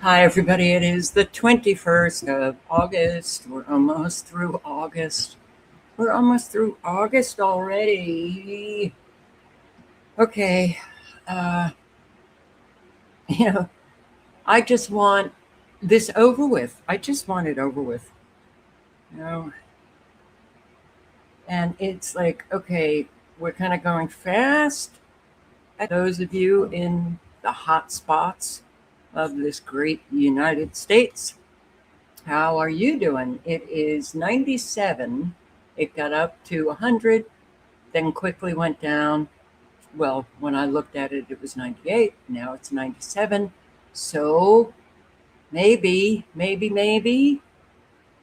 Hi, everybody. It is the 21st of August. We're almost through August. We're almost through August already. Okay. Uh, you know, I just want this over with. I just want it over with. You know, and it's like, okay, we're kind of going fast. Those of you in the hot spots of this great United States, how are you doing? It is 97. It got up to 100, then quickly went down. Well, when I looked at it, it was 98. Now it's 97. So maybe.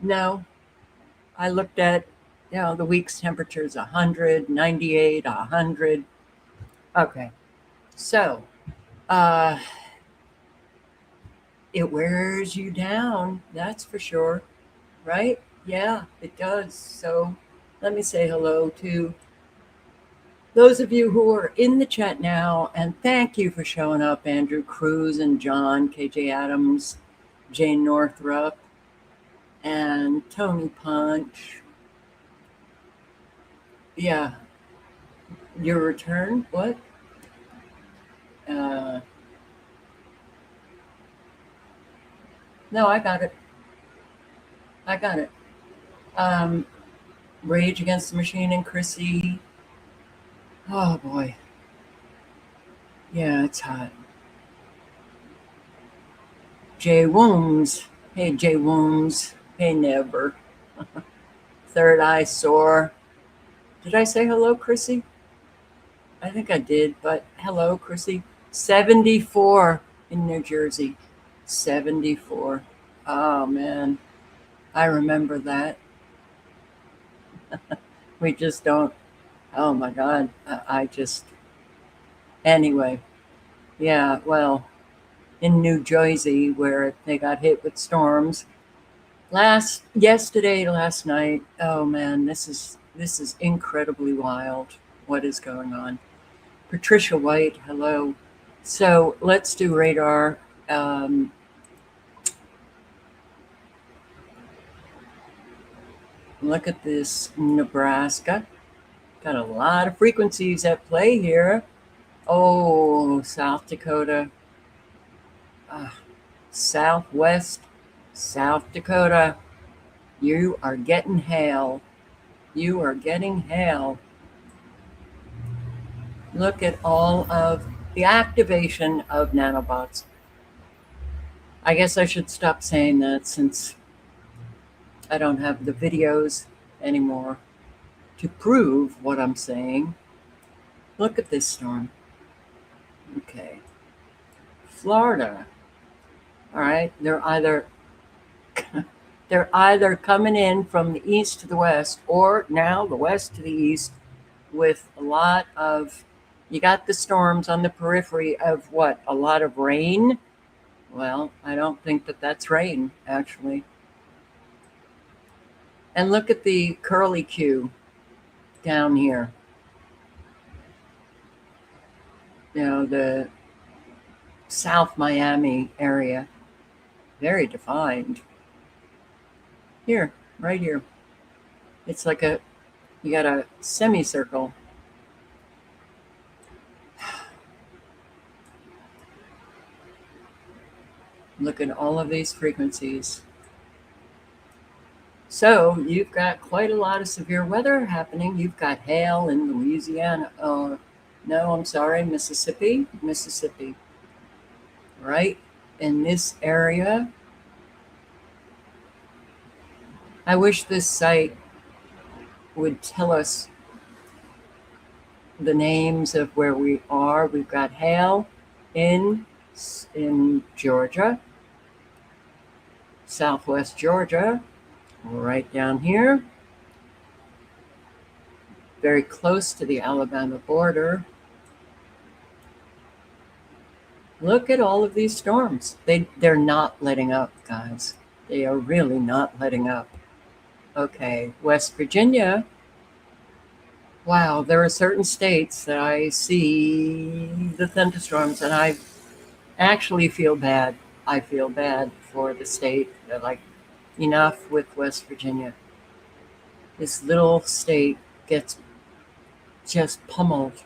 No, I looked at, the week's temperature is 100, 98, 100. Okay. So, uh, it wears you down. That's for sure. Right? Yeah, it does. So let me say hello to those of you who are in the chat now, and thank you for showing up, Andrew Cruz and John, KJ Adams, Jane Northrup, and Tony Punch. Yeah, your return? What? No, I got it. I got it. Um, Rage Against the Machine and Chrissy. Oh boy. Yeah, it's hot. Jay Wooms. Hey, Jay Wooms. Hey, Never. Third Eye Sore. Did I say hello, Chrissy? I think I did, but hello, Chrissy. 74 in New Jersey. 74. Oh, man. I remember that. We just don't. Oh, my God. I just. Anyway. Yeah, well, in New Jersey, where they got hit with storms. Last night. Oh, man, this is incredibly wild. What is going on? Patricia White, hello. So let's do radar. Look at this, Nebraska. Got a lot of frequencies at play here. Oh, South Dakota. Southwest South Dakota. You are getting hail. You are getting hail. Look at all of the activation of nanobots. I guess I should stop saying that since I don't have the videos anymore to prove what I'm saying. Look at this storm. Okay. Florida. All right. They're either coming in from the east to the west, or now the west to the east, with a lot of, you got the storms on the periphery of what? A lot of rain? Well, I don't think that that's rain, actually. And look at the curly Q down here. The South Miami area. Very defined. Here, right here. It's like you got a semicircle. Look at all of these frequencies. So you've got quite a lot of severe weather happening. You've got hail in Louisiana. Oh, no, I'm sorry, Mississippi. Right in this area. I wish this site would tell us the names of where we are. We've got hail in Georgia, southwest Georgia, right down here, very close to the Alabama border. Look at all of these storms. They're not letting up, guys. They are really not letting up. Okay, West Virginia. Wow, there are certain states that I see the thunderstorms and I actually feel bad. I feel bad for the state. They're like, enough with West Virginia. This little state gets just pummeled.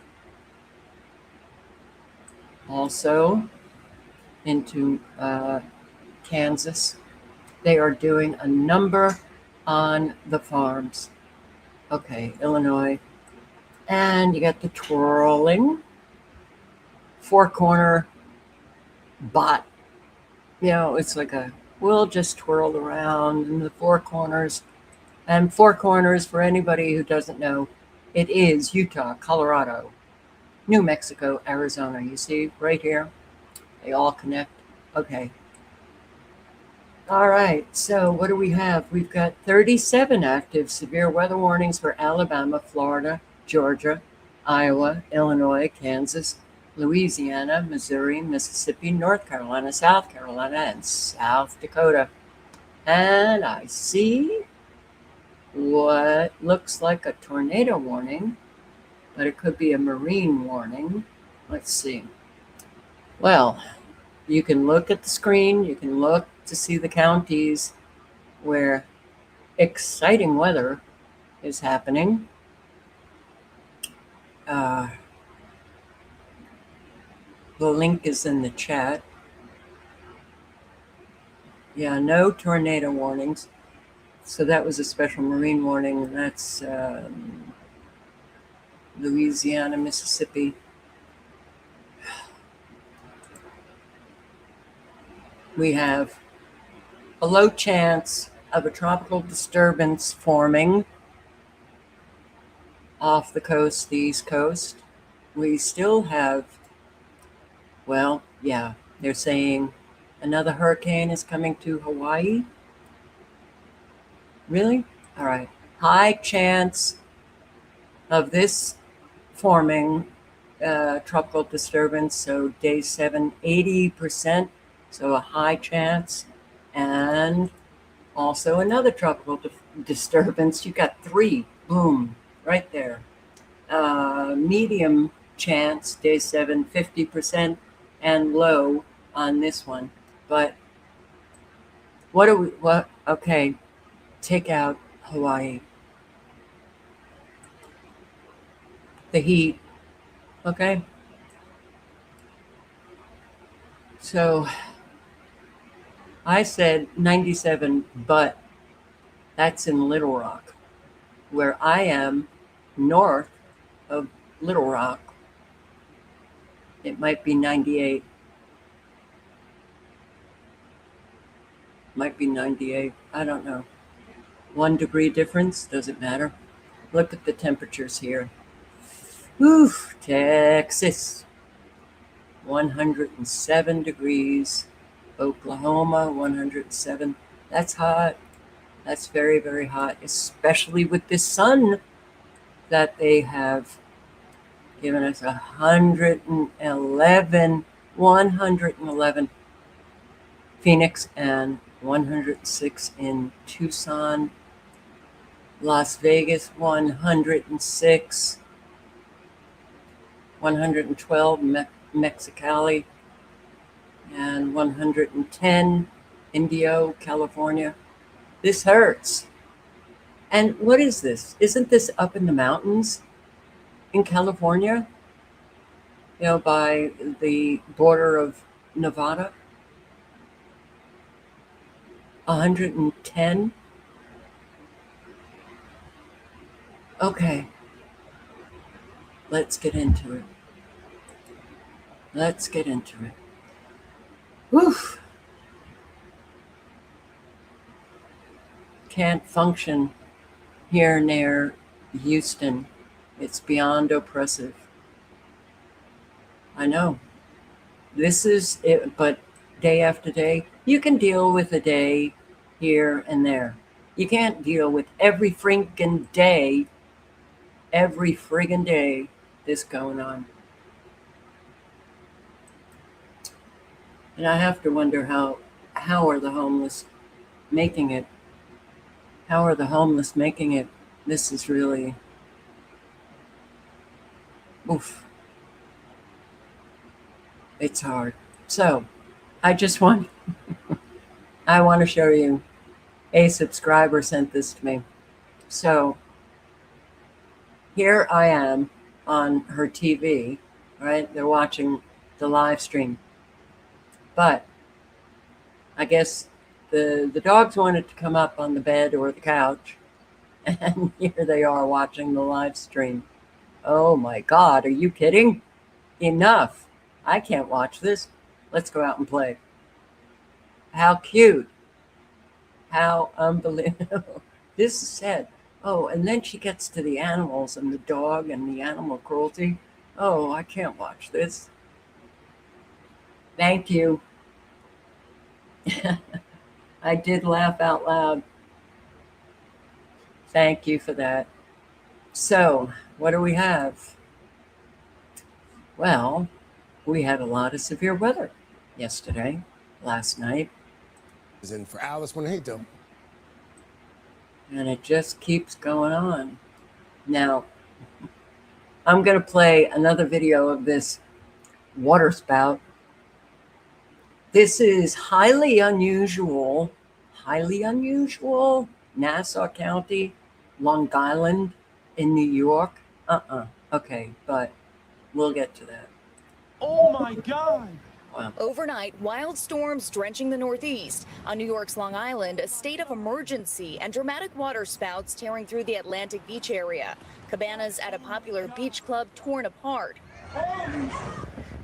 Also, into Kansas, they are doing a number on the farms. Okay, Illinois. And you got the twirling four corner bot. It's like we'll just twirl around in the four corners. And four corners, for anybody who doesn't know, it is Utah, Colorado, New Mexico, Arizona. You see right here, they all connect. Okay. All right, so what do we have? We've got 37 active severe weather warnings for Alabama, Florida, Georgia, Iowa, Illinois, Kansas, Louisiana, Missouri, Mississippi, North Carolina, South Carolina, and South Dakota. And I see what looks like a tornado warning, but it could be a marine warning. Let's see. Well, you can look at the screen, you can look to see the counties where exciting weather is happening. The link is in the chat. Yeah, no tornado warnings. So that was a special marine warning. That's Louisiana, Mississippi. We have a low chance of a tropical disturbance forming off the coast, the East Coast. We still have, they're saying another hurricane is coming to Hawaii. Really? All right. High chance of this forming tropical disturbance. So day 7, 80%. So a high chance. And also another tropical disturbance. You got 3. Boom. Right there. Medium chance, day 7, 50%. And low on this one. But okay. Take out Hawaii. The heat. Okay. So I said 97, but that's in Little Rock, where I am north of Little Rock. It might be 98. Might be 98. I don't know. 1 degree difference, doesn't matter. Look at the temperatures here. Oof, Texas, 107 degrees. Oklahoma, 107. That's hot. That's very, very hot, especially with the sun that they have given us. 111. Phoenix, and 106 in Tucson. Las Vegas, 106. 112 Mexicali, and 110 Indio, California. This hurts. And what is this? Isn't this up in the mountains in California? By the border of Nevada? 110? Okay. Let's get into it. Woof. Can't function here near Houston. It's beyond oppressive. I know. This is it, but day after day, you can deal with a day here and there. You can't deal with every friggin' day this going on. And I have to wonder how are the homeless making it? How are the homeless making it? This is really, oof. It's hard. So, I just want, I want to show you. A subscriber sent this to me. So here I am on her TV, right? They're watching the live stream. But I guess the dogs wanted to come up on the bed or the couch, and here they are watching the live stream. Oh my God, are you kidding? Enough. I can't watch this. Let's go out and play. How cute. How unbelievable. This is sad. Oh, and then she gets to the animals and the dog and the animal cruelty. Oh, I can't watch this. Thank you. I did laugh out loud. Thank you for that. So, what do we have? Well, we had a lot of severe weather yesterday, last night. And for Alice, when I hate though. And it just keeps going on. Now, I'm going to play another video of this water spout. This is highly unusual, Nassau County, Long Island in New York. Okay, but we'll get to that. Oh my God. Wow. Overnight, wild storms drenching the Northeast. On New York's Long Island, a state of emergency and dramatic water spouts tearing through the Atlantic Beach area. Cabanas at a popular beach club torn apart.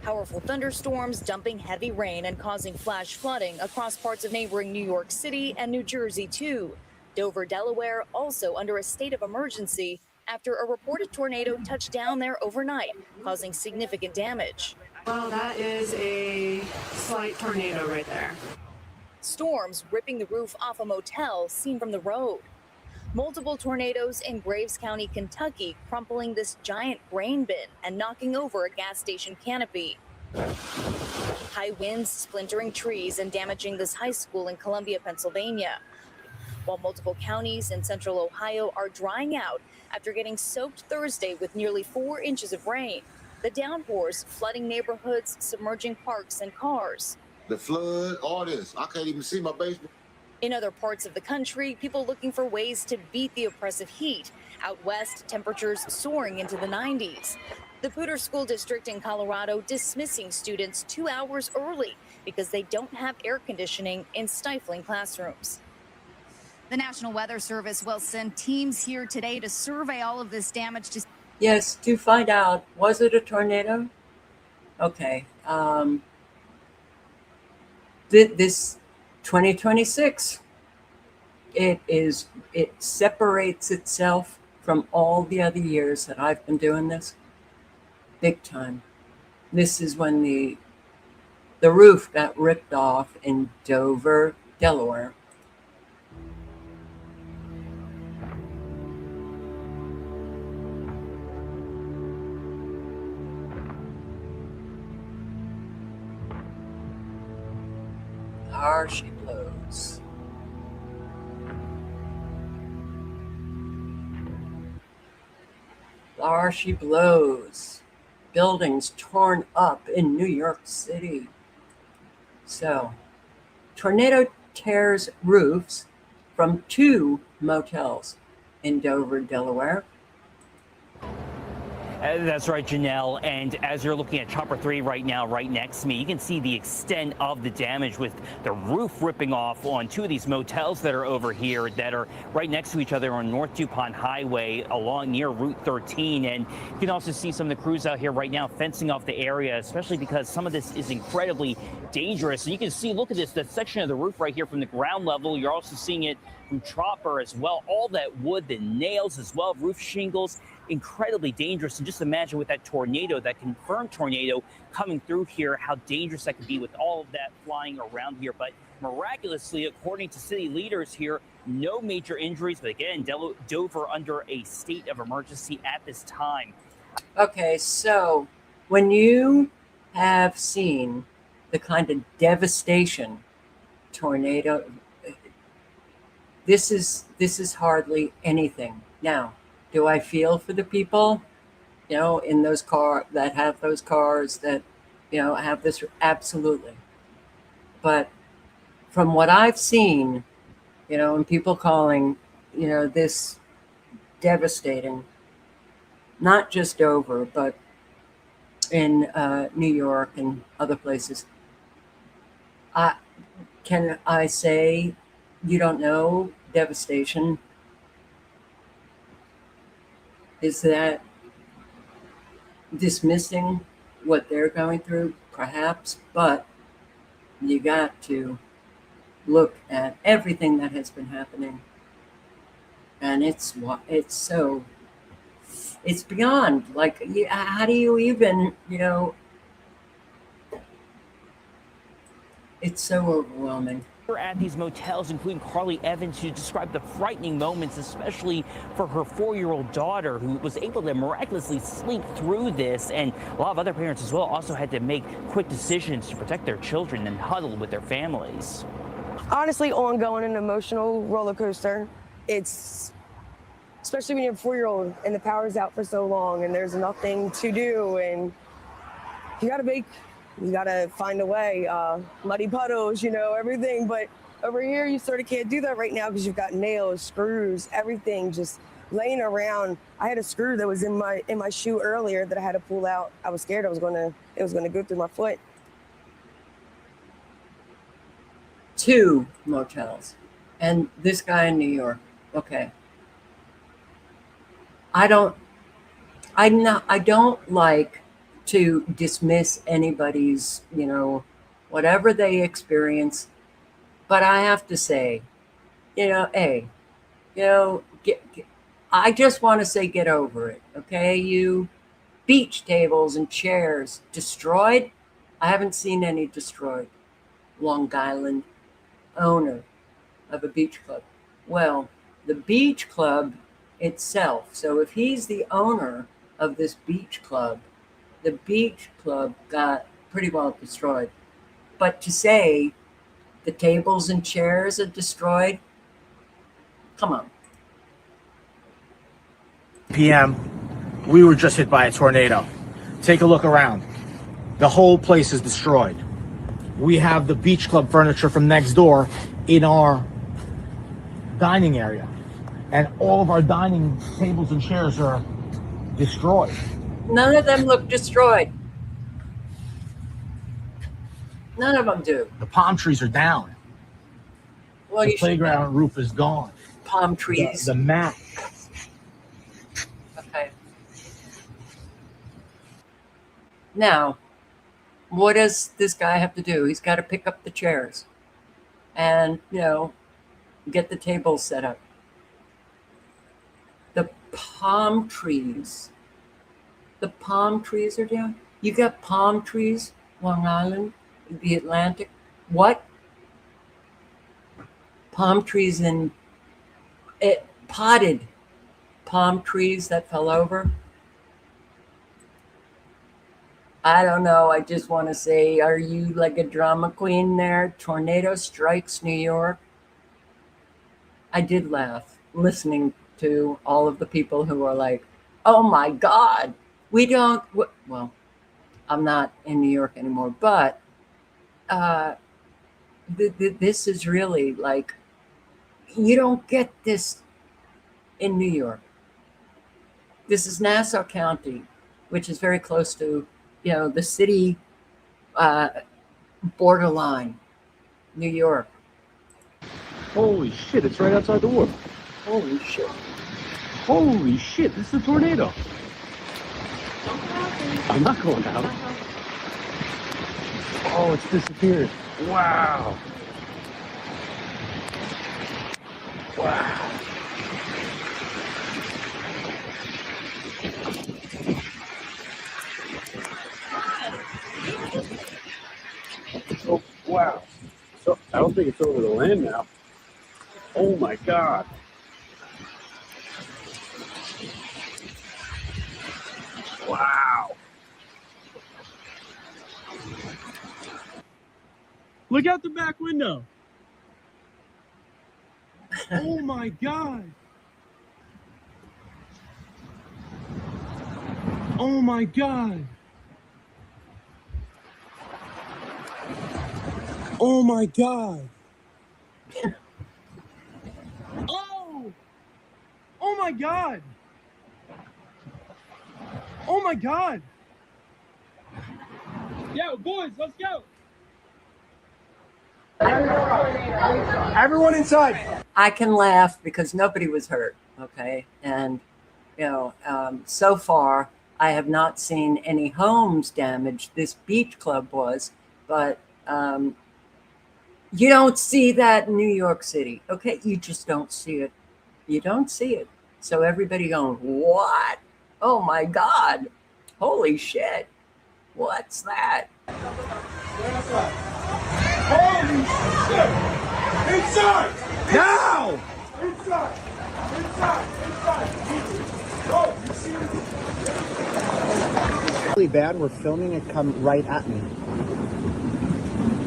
Powerful thunderstorms dumping heavy rain and causing flash flooding across parts of neighboring New York City and New Jersey, too. Dover, Delaware, also under a state of emergency after a reported tornado touched down there overnight, causing significant damage. Well, that is a slight tornado right there. Storms ripping the roof off a motel seen from the road. Multiple tornadoes in Graves County, Kentucky, crumpling this giant grain bin and knocking over a gas station canopy. High winds splintering trees and damaging this high school in Columbia, Pennsylvania. While multiple counties in central Ohio are drying out after getting soaked Thursday with nearly 4 inches of rain. The downpours flooding neighborhoods, submerging parks and cars. The flood, all this. I can't even see my basement. In other parts of the country, people looking for ways to beat the oppressive heat. Out west, temperatures soaring into the 90s. The Poudre School District in Colorado dismissing students 2 hours early because they don't have air conditioning in stifling classrooms. The National Weather Service will send teams here today to survey all of this damage. Yes, to find out, was it a tornado? Okay. This 2026, it separates itself from all the other years that I've been doing this. Big time. This is when the roof got ripped off in Dover, Delaware. There she blows. There she blows. Buildings torn up in New York City. So, tornado tears roofs from 2 motels in Dover, Delaware. That's right, Janelle. And as you're looking at Chopper 3 right now, right next to me, you can see the extent of the damage with the roof ripping off on 2 of these motels that are over here that are right next to each other on North DuPont Highway along near Route 13. And you can also see some of the crews out here right now fencing off the area, especially because some of this is incredibly dangerous. So you can see, look at this, the section of the roof right here from the ground level. You're also seeing it from Chopper as well. All that wood, the nails as well, roof shingles. Incredibly dangerous. And just imagine with that tornado, that confirmed tornado coming through here, how dangerous that could be with all of that flying around here. But miraculously, according to city leaders here, no major injuries. But again, Dover under a state of emergency at this time. Okay, so when you have seen the kind of devastation tornado, this is hardly anything. Now, do I feel for the people, in those that have those cars that, have this? Absolutely. But from what I've seen, and people calling, this devastating, not just over, but in New York and other places. Can I say you don't know devastation? Is that dismissing what they're going through? Perhaps, but you got to look at everything that has been happening, and it's beyond, like, how do you even, it's so overwhelming. At these motels, including Carly Evans, who described the frightening moments, especially for her 4-year-old daughter, who was able to miraculously sleep through this. And a lot of other parents as well also had to make quick decisions to protect their children and huddle with their families. Honestly, ongoing and emotional roller coaster. It's especially when you have a 4-year-old and the power's out for so long and there's nothing to do, and you gotta find a way, muddy puddles, everything. But over here, you sort of can't do that right now because you've got nails, screws, everything just laying around. I had a screw that was in my shoe earlier that I had to pull out. I was scared it was gonna go through my foot. 2 motels, and this guy in New York. Okay. I don't like to dismiss anybody's, whatever they experience. But I have to say, I just want to say, get over it. Okay. You beach tables and chairs destroyed. I haven't seen any destroyed. Long Island owner of a beach club. Well, the beach club itself. So if he's the owner of this beach club, the beach club got pretty well destroyed. But to say the tables and chairs are destroyed, come on. PM, we were just hit by a tornado. Take a look around. The whole place is destroyed. We have the beach club furniture from next door in our dining area. And all of our dining tables and chairs are destroyed. None of them look destroyed. None of them do. The palm trees are down. Well, the playground roof is gone. Palm trees. The mat. Okay. Now, what does this guy have to do? He's got to pick up the chairs and, get the tables set up. The palm trees are down. You got palm trees, Long Island, the Atlantic. What? Palm trees in potted palm trees that fell over. I don't know. I just want to say, are you like a drama queen there? Tornado strikes New York. I did laugh listening to all of the people who are like, oh my God, we don't. Well, I'm not in New York anymore, but this is really like, you don't get this in New York. This is Nassau County, which is very close to, the city borderline, New York. Holy shit, it's right outside the wharf. Holy shit. Holy shit, this is a tornado. I'm not going out. Oh, it's disappeared. Wow. Wow. Oh, wow. So, I don't think it's over the land now. Oh my God. Wow. Look out the back window. Oh my God. Oh my God. Oh my God. Oh! Oh my God. Oh my God. Yo, boys, let's go. Everyone inside. I can laugh because nobody was hurt. Okay. And, so far, I have not seen any homes damaged. This beach club was, but you don't see that in New York City. Okay. You just don't see it. You don't see it. So everybody going, what? Oh my God. Holy shit. What's that? Holy shit! Inside! Now! Inside! Inside! Inside! Oh, you see Really bad. We're filming it come right at me.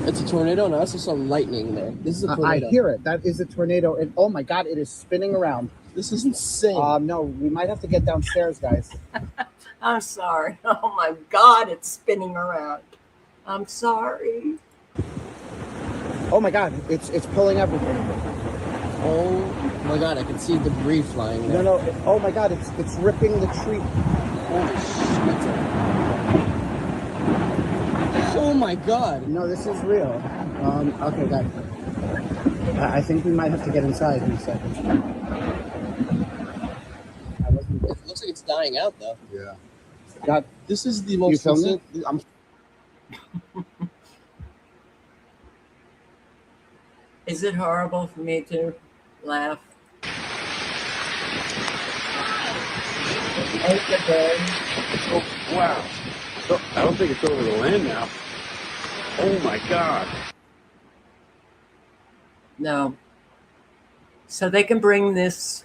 It's a tornado. No, that's some lightning there. This is a tornado. I hear it. That is a tornado. And oh my God, it is spinning around. This is insane. No, we might have to get downstairs, guys. I'm sorry. Oh my God, it's spinning around. I'm sorry. Oh my God, it's pulling everything. Oh my God, I can see debris flying there. No. Oh my God, it's ripping the tree. Holy shit. Oh my God. No, this is real. Okay, guys. I think we might have to get inside in a second. It looks like it's dying out though. Yeah. God, this is the most. You filmed it? Is it horrible for me to laugh? Oh, wow. So, I don't think it's over the land now. Oh my God. No. So they can bring this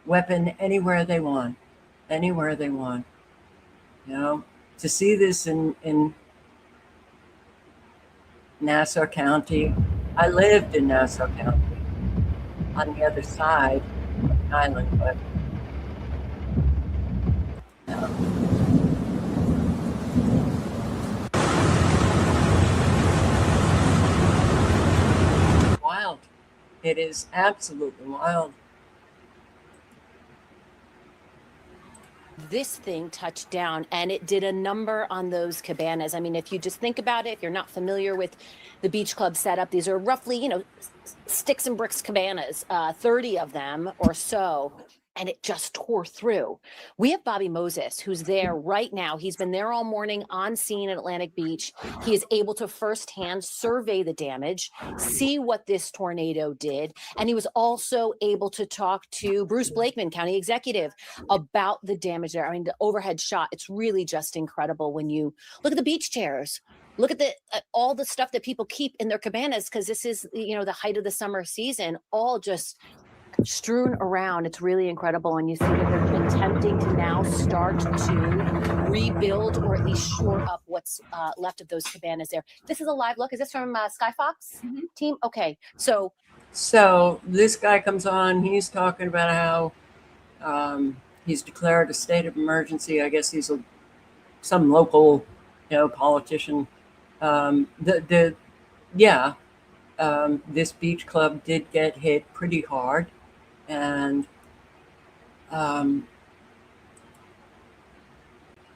weapon anywhere they want. Anywhere they want. To see this in Nassau County. I lived in Nassau County on the other side of the island, but wild. It is absolutely wild. This thing touched down and it did a number on those cabanas. I mean, if you just think about it, if you're not familiar with the beach club setup, these are roughly, sticks and bricks cabanas, 30 of them or so. And it just tore through. We have Bobby Moses, who's there right now. He's been there all morning on scene at Atlantic Beach. He is able to firsthand survey the damage, see what this tornado did. And he was also able to talk to Bruce Blakeman, county executive, about the damage there. I mean, the overhead shot, it's really just incredible when you look at the beach chairs. Look at all the stuff that people keep in their cabanas, because this is, the height of the summer season, all just strewn around. It's really incredible. And you see that they're attempting to now start to rebuild or at least shore up what's left of those cabanas there. This is a live look. Is this from Skyfox team? Okay. So this guy comes on. He's talking about how he's declared a state of emergency. I guess he's some local, politician. This beach club did get hit pretty hard. And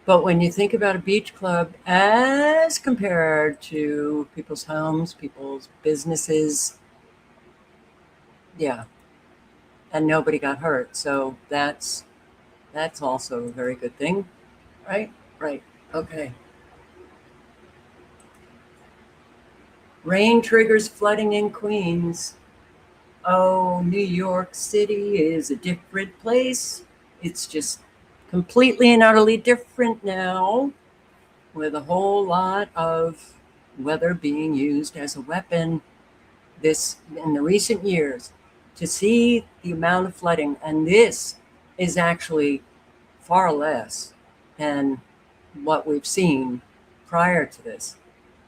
but when you think about a beach club as compared to people's homes, people's businesses, and nobody got hurt, so that's also a very good thing, right? Okay. Rain triggers flooding in Queens. Oh, New York City is a different place. It's just completely and utterly different now, with a whole lot of weather being used as a weapon in the recent years. To see the amount of flooding, and this is actually far less than what we've seen prior to this.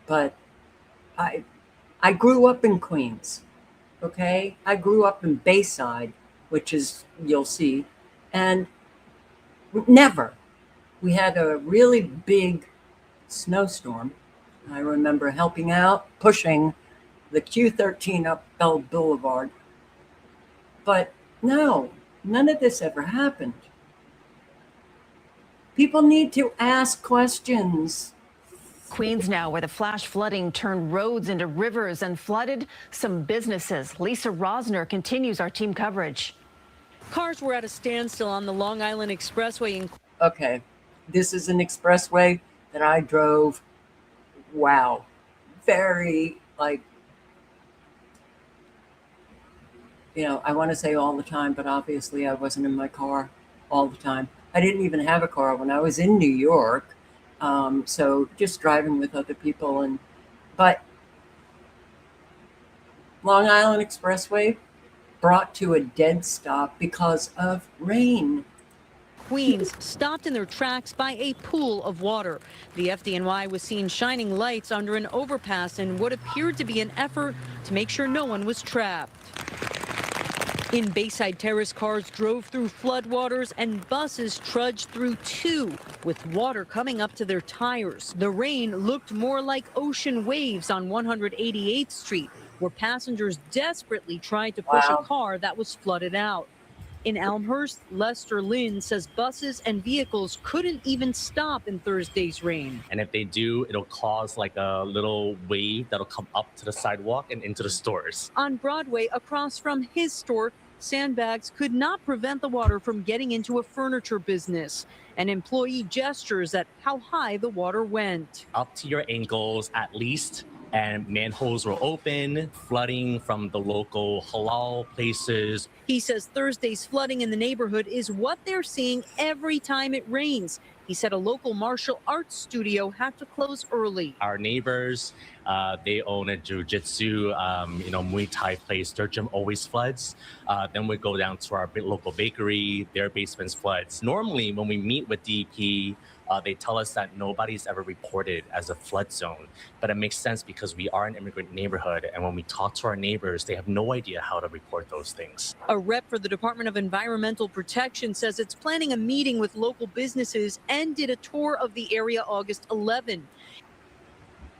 But I grew up in Queens. Okay, I grew up in Bayside, which is, you'll see, and we had a really big snowstorm, I remember helping out, pushing the Q13 up Bell Boulevard. But no, none of this ever happened. People need to ask questions. Queens now, where the flash flooding turned roads into rivers and flooded some businesses. Lisa Rosner continues our team coverage. Cars were at a standstill on the Long Island Expressway. Okay, this is an expressway that I drove. Wow. Very, like, you know, I want to say all the time, but obviously I wasn't in my car all the time. I didn't even have a car when I was in New York. So just driving with other people. But Long Island Expressway brought to a dead stop because of rain. Queens stopped in their tracks by a pool of water. The FDNY was seen shining lights under an overpass in what appeared to be an effort to make sure no one was trapped. In Bayside Terrace, cars drove through floodwaters and buses trudged through too, with water coming up to their tires. The rain looked more like ocean waves on 188th Street, where passengers desperately tried to push a car that was flooded out. In Elmhurst, Lester Lynn says buses and vehicles couldn't even stop in Thursday's rain. And if they do, it'll cause like a little wave that'll come up to the sidewalk and into the stores. On Broadway, across from his store, sandbags could not prevent the water from getting into a furniture business. An employee gestures at how high the water went. Up to your ankles at least. And manholes were open, flooding from the local halal places. He says Thursday's flooding in the neighborhood is what they're seeing every time it rains. He said a local martial arts studio had to close early. Our neighbors, they own a jiu-jitsu, Muay Thai place. Their gym always floods. Then we go down to our local bakery, their basements floods. Normally, when we meet with DEP, they tell us that nobody's ever reported as a flood zone, but it makes sense because we are an immigrant neighborhood. And when we talk to our neighbors, they have no idea how to report those things. A rep for the Department of Environmental Protection says it's planning a meeting with local businesses and did a tour of the area August 11.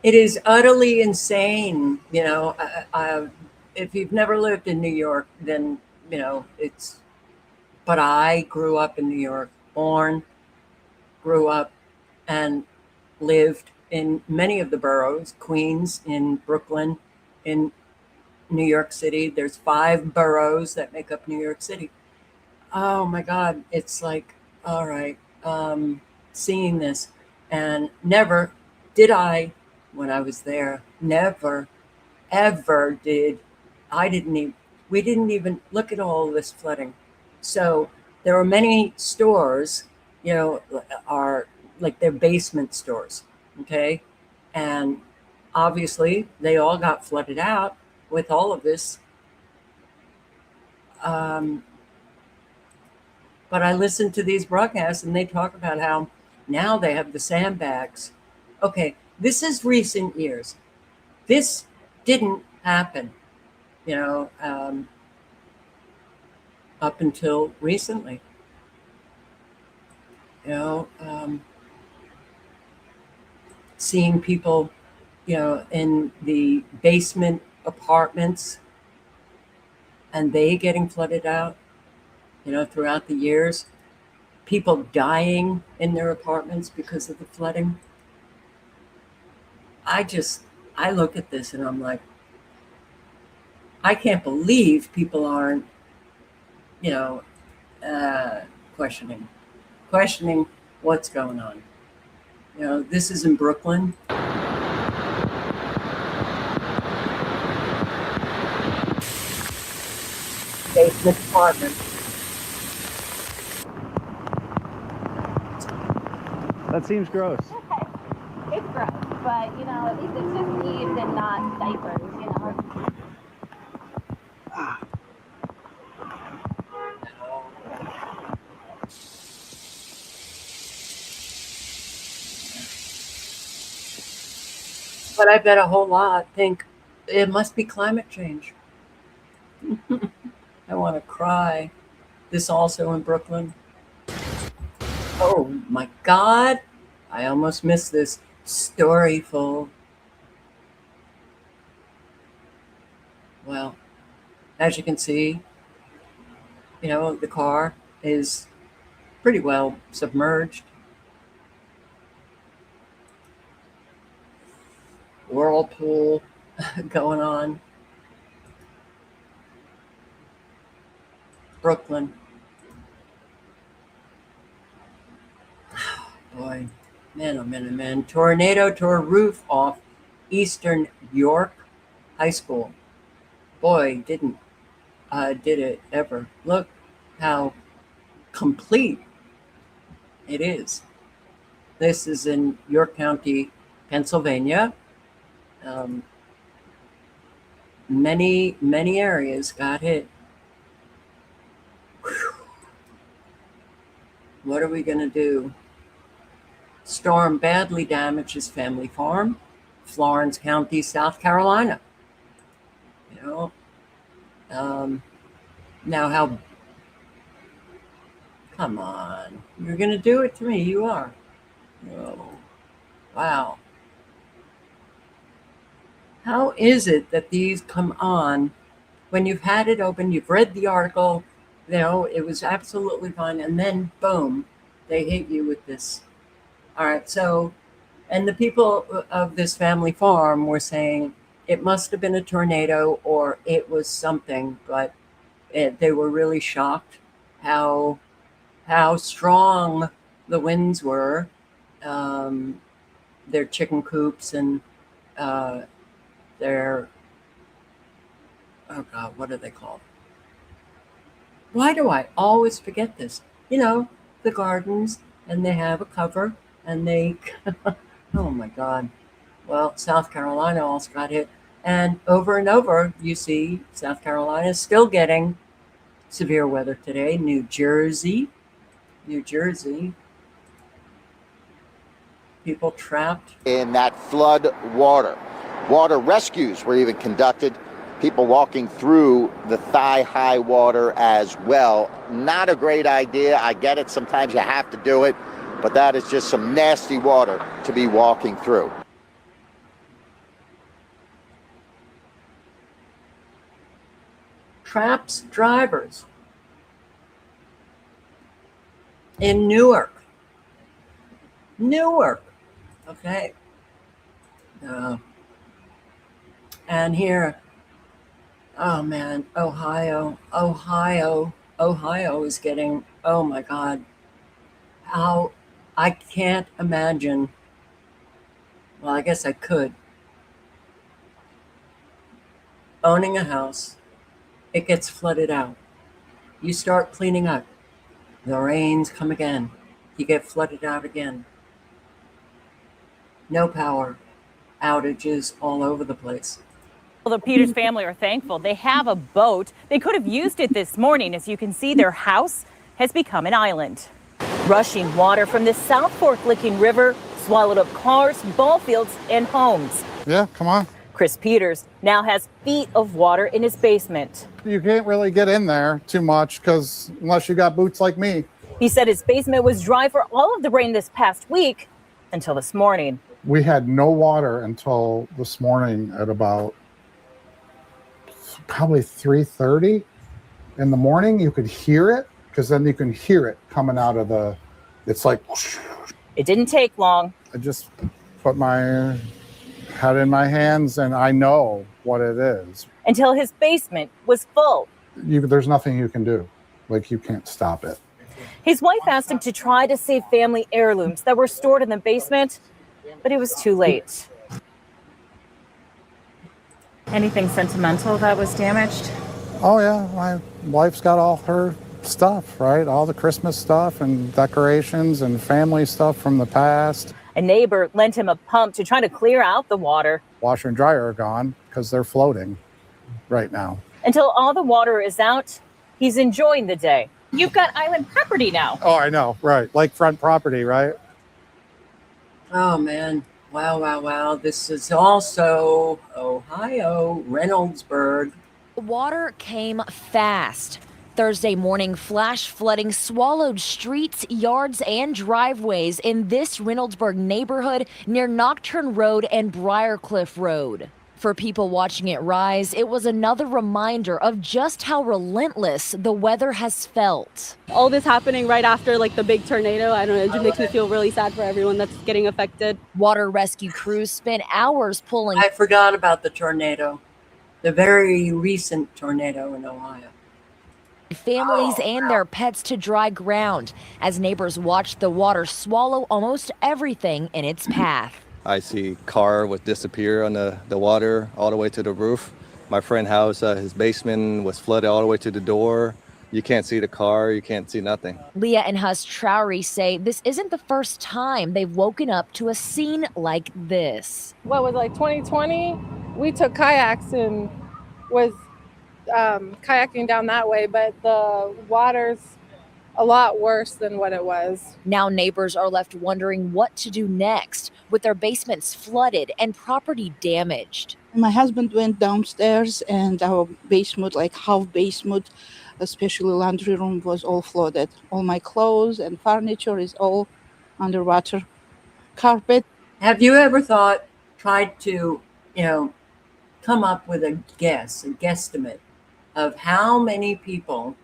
It is utterly insane. You know, if you've never lived in New York, then, you know, but I grew up in New York, grew up and lived in many of the boroughs, Queens, in Brooklyn, in New York City. There's 5 boroughs that make up New York City. Oh my God, it's like, all right, seeing this. And never did I, when I was there, never, ever did, we didn't even look at all this flooding. So there were many stores, you know, are like their basement stores, okay? And obviously they all got flooded out with all of this. But I listened to these broadcasts and they talk about how now they have the sandbags. Okay, this is recent years. This didn't happen, you know, up until recently. You know, seeing people, you know, in the basement apartments and they getting flooded out, you know, throughout the years, people dying in their apartments because of the flooding. I look at this and I'm like, I can't believe people aren't, you know, questioning what's going on. You know, this is in Brooklyn. Basement apartment. That seems gross. It's gross, but you know, at least it's just leaves and not diapers, you know. But I bet a whole lot think it must be climate change. I want to cry. This also in Brooklyn. Oh my God. I almost missed this. Storyful Well, as you can see, the car is pretty well submerged. Whirlpool going on. Brooklyn. Boy, man, oh man, oh man. Tornado tore roof off Eastern York High School. Boy, did it ever. Look how complete it is. This is in York County, Pennsylvania. Many areas got hit. Whew. What are we going to do? Storm badly damages family farm, Florence County, South Carolina. Now how, come on, you're going to do it to me. You are. Oh, wow. How is it that these come on when you've had it open, you've read the article, it was absolutely fine, and then boom, they hit you with this. All right, so, and the people of this family farm were saying it must have been a tornado or it was something, but they were really shocked how strong the winds were. Their chicken coops and their, oh God, what are they called? Why do I always forget this? The gardens, and they have a cover, and they, oh my God. Well, South Carolina also got hit. And over, you see South Carolina is still getting severe weather today. New Jersey, people trapped in that flood water. Water rescues were even conducted. People walking through the thigh-high water as well. Not a great idea. I get it. Sometimes you have to do it, but that is just some nasty water to be walking through. Traps drivers in Newark. Okay. And here, oh man, Ohio is getting, oh my God, how, I can't imagine. Well, I guess I could. Owning a house, it gets flooded out. You start cleaning up. The rains come again. You get flooded out again. No power. Outages all over the place. Well, the Peters family are thankful. They have a boat. They could have used it this morning. As you can see, their house has become an island. Rushing water from the South Fork Licking River swallowed up cars, ball fields, and homes. Yeah, come on. Chris Peters now has feet of water in his basement. You can't really get in there too much because unless you got boots like me. He said his basement was dry for all of the rain this past week until this morning. We had no water until this morning at about probably 3:30 in the morning. You could hear it because then you can hear it coming out of the, it's like. It didn't take long. I just put my head in my hands and I know what it is. Until his basement was full. There's nothing you can do. Like, you can't stop it. His wife asked him to try to save family heirlooms that were stored in the basement, but it was too late. Anything sentimental that was damaged? Oh yeah, my wife's got all her stuff, right? All the Christmas stuff and decorations and family stuff from the past. A neighbor lent him a pump to try to clear out the water. Washer and dryer are gone because they're floating right now. Until all the water is out, he's enjoying the day. You've got island property now. Oh, I know, right. Lakefront property, right? Oh man, wow. This is also Ohio, Reynoldsburg. The water came fast. Thursday morning, flash flooding swallowed streets, yards, and driveways in this Reynoldsburg neighborhood near Nocturne Road and Briarcliff Road. For people watching it rise, it was another reminder of just how relentless the weather has felt. All this happening right after like the big tornado, I don't know, it just makes me feel really sad for everyone that's getting affected. Water rescue crews spent hours pulling. I forgot about the tornado, the very recent tornado in Ohio. Families and their pets to dry ground as neighbors watched the water swallow almost everything in its path. I see car would disappear on the water all the way to the roof. My friend's house, his basement was flooded all the way to the door. You can't see the car, you can't see nothing. Leah and Huss Trowry say this isn't the first time they've woken up to a scene like this. What was like 2020? We took kayaks and was kayaking down that way, but the water's a lot worse than what it was. Now neighbors are left wondering what to do next with their basements flooded and property damaged. My husband went downstairs and our basement, like half basement, especially laundry room, was all flooded. All my clothes and furniture is all underwater. Carpet. Have you ever tried to, come up with a guesstimate of how many people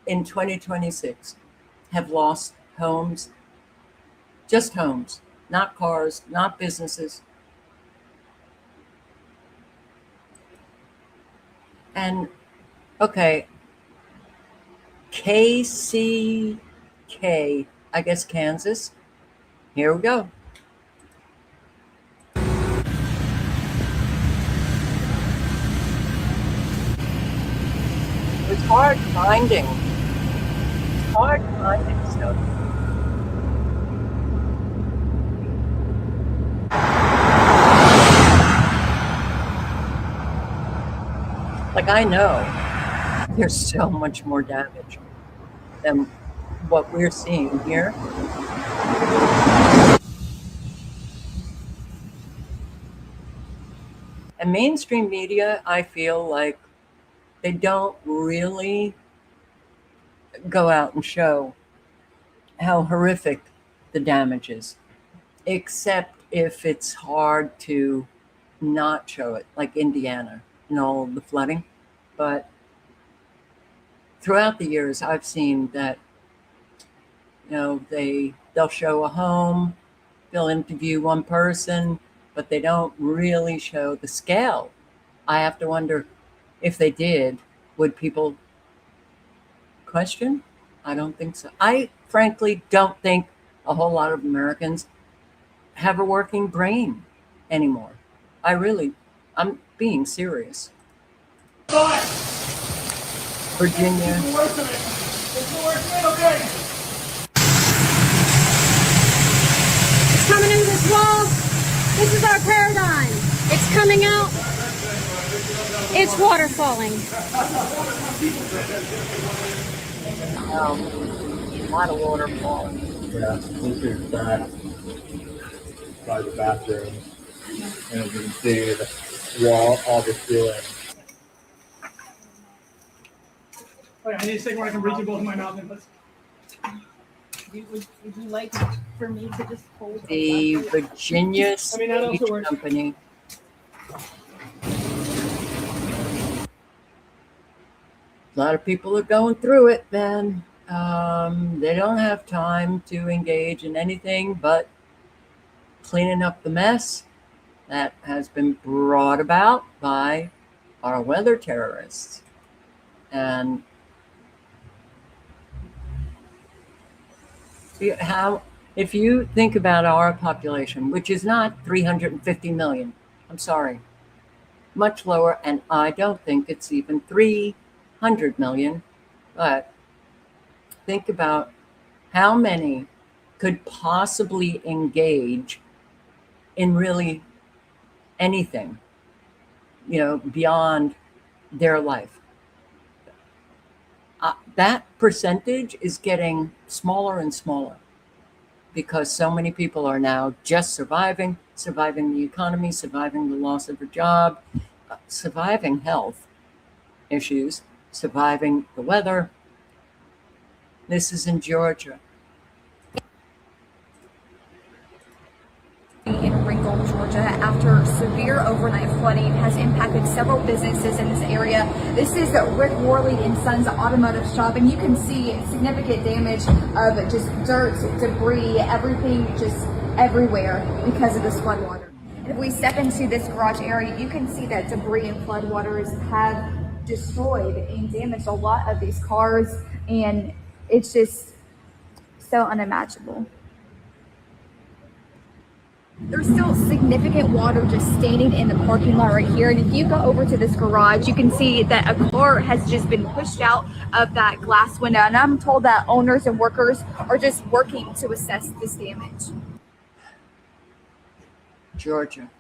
in 2026 have lost homes? Just homes, not cars, not businesses. And okay, KCK, I guess Kansas. Here we go. It's hard finding stuff. Like, I know there's so much more damage than what we're seeing here. And mainstream media, I feel like they don't really go out and show how horrific the damage is, except if it's hard to not show it, like Indiana and all the flooding. But throughout the years, I've seen that, they'll show a home, they'll interview one person, but they don't really show the scale. I have to wonder, if they did, would people question? I don't think so. I frankly don't think a whole lot of Americans have a working brain anymore. I'm being serious. Virginia. It's coming into this wall. This is our paradigm. It's coming out. It's water falling. A lot of water falling. Yeah, this is back by the bathroom. And as you can see, the wall, all the ceiling. Wait, I need a second where I can reach you both in my mouth. Would you like for me to just hold the Virginia Speech Company? A lot of people are going through it, man. They don't have time to engage in anything but cleaning up the mess that has been brought about by our weather terrorists. And if you think about our population, which is not 350 million, I'm sorry, much lower, and I don't think it's even 300 million, but think about how many could possibly engage in really anything, beyond their life. That percentage is getting smaller and smaller because so many people are now just surviving the economy, surviving the loss of a job, surviving health issues, surviving the weather. This is in Georgia. In Ringgold, Georgia, after severe overnight flooding has impacted several businesses in this area. This is Rick Worley and Sons Automotive Shop, and you can see significant damage of just dirt, debris, everything just everywhere because of this floodwater. And if we step into this garage area, you can see that debris and floodwaters have destroyed and damaged a lot of these cars, and it's just so unimaginable. There's still significant water just standing in the parking lot right here. And if you go over to this garage, you can see that a car has just been pushed out of that glass window. And I'm told that owners and workers are just working to assess this damage. Georgia.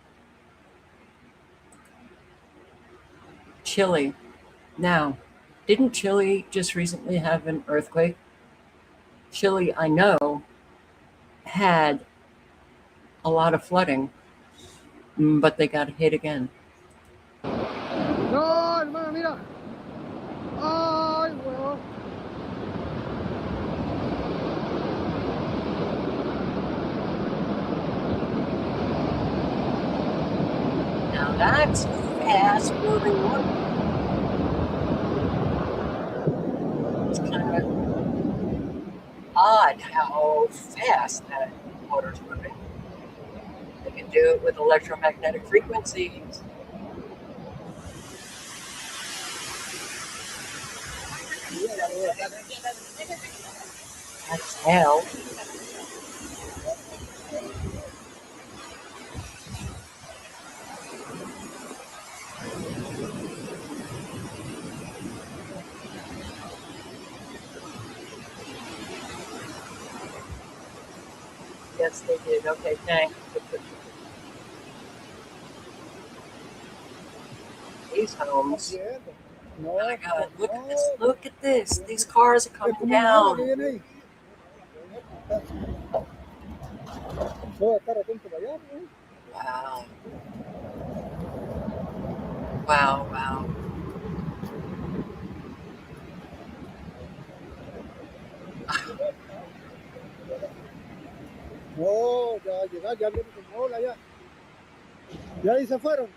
Chile. Now, didn't Chile just recently have an earthquake? Chile, I know, had a lot of flooding, but they got hit again. No, hermano, mira. Ay, huevón. Now that's fast moving water. It's kind of odd how fast that water's moving. They can do it with electromagnetic frequencies. That's hell. Yes, they did. Okay, thanks. These homes. Oh my God, look at this. Look at this. These cars are coming down. Wow. Wow, wow. No, ya llegar, ya viene con ola ya. Ya ahí se fueron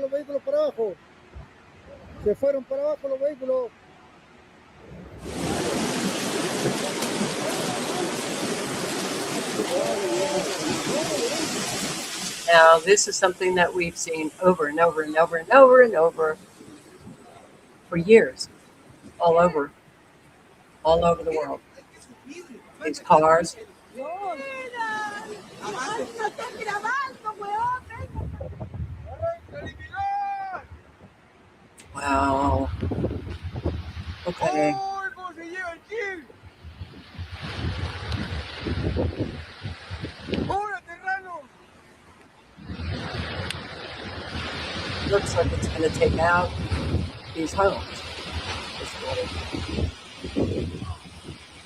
los vehículos para abajo. Se fueron para abajo los vehículos. Now, this is something that we've seen over and over and over and over and over for years, all over the world. These cars. Wow. Okay. Looks like it's going to take out these homes.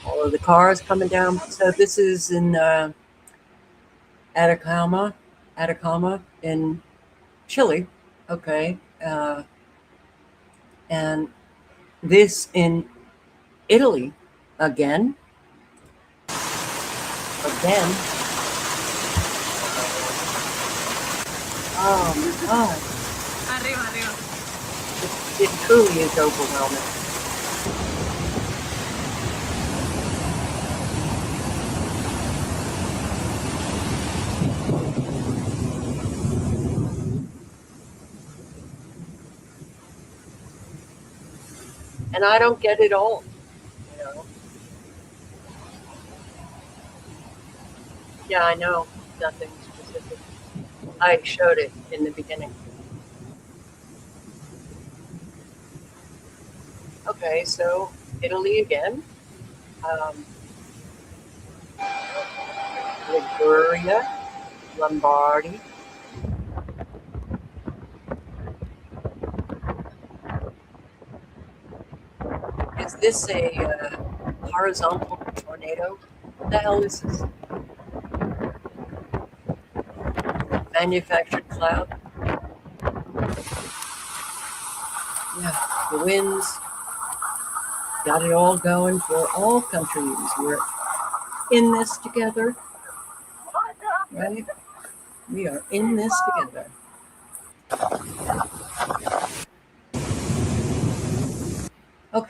All of the cars coming down. So this is in Atacama in Chile. Okay. And this in Italy again. Oh my God. Arriba. It truly is overwhelming. And I don't get it all, you know. Yeah, I know nothing specific. I showed it in the beginning. Okay, so Italy again. Liguria, Lombardy. Is this a horizontal tornado? What the hell is this? Manufactured cloud? Yeah, the winds got it all going for all countries. We're in this together, right? We are in this together.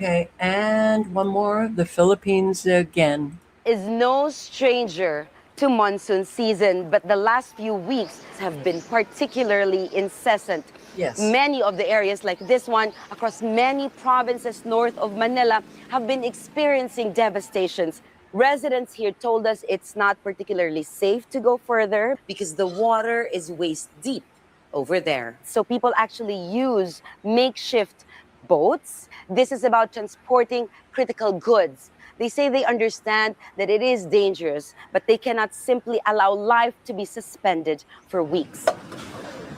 Okay, and one more, the Philippines again. Is no stranger to monsoon season, but the last few weeks have been particularly incessant. Yes. Many of the areas like this one across many provinces north of Manila have been experiencing devastations. Residents here told us it's not particularly safe to go further because the water is waist deep over there. So people actually use makeshift boats. This is about transporting critical goods. They say they understand that it is dangerous, but they cannot simply allow life to be suspended for weeks.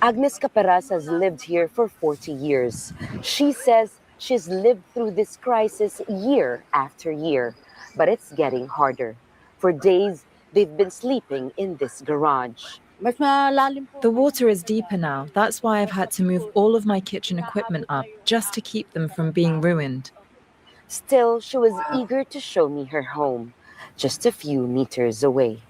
Agnes Caperas has lived here for 40 years. She says she's lived through this crisis year after year, but it's getting harder. For days, they've been sleeping in this garage. The water is deeper now. That's why I've had to move all of my kitchen equipment up, just to keep them from being ruined. Still, she was eager to show me her home, just a few meters away.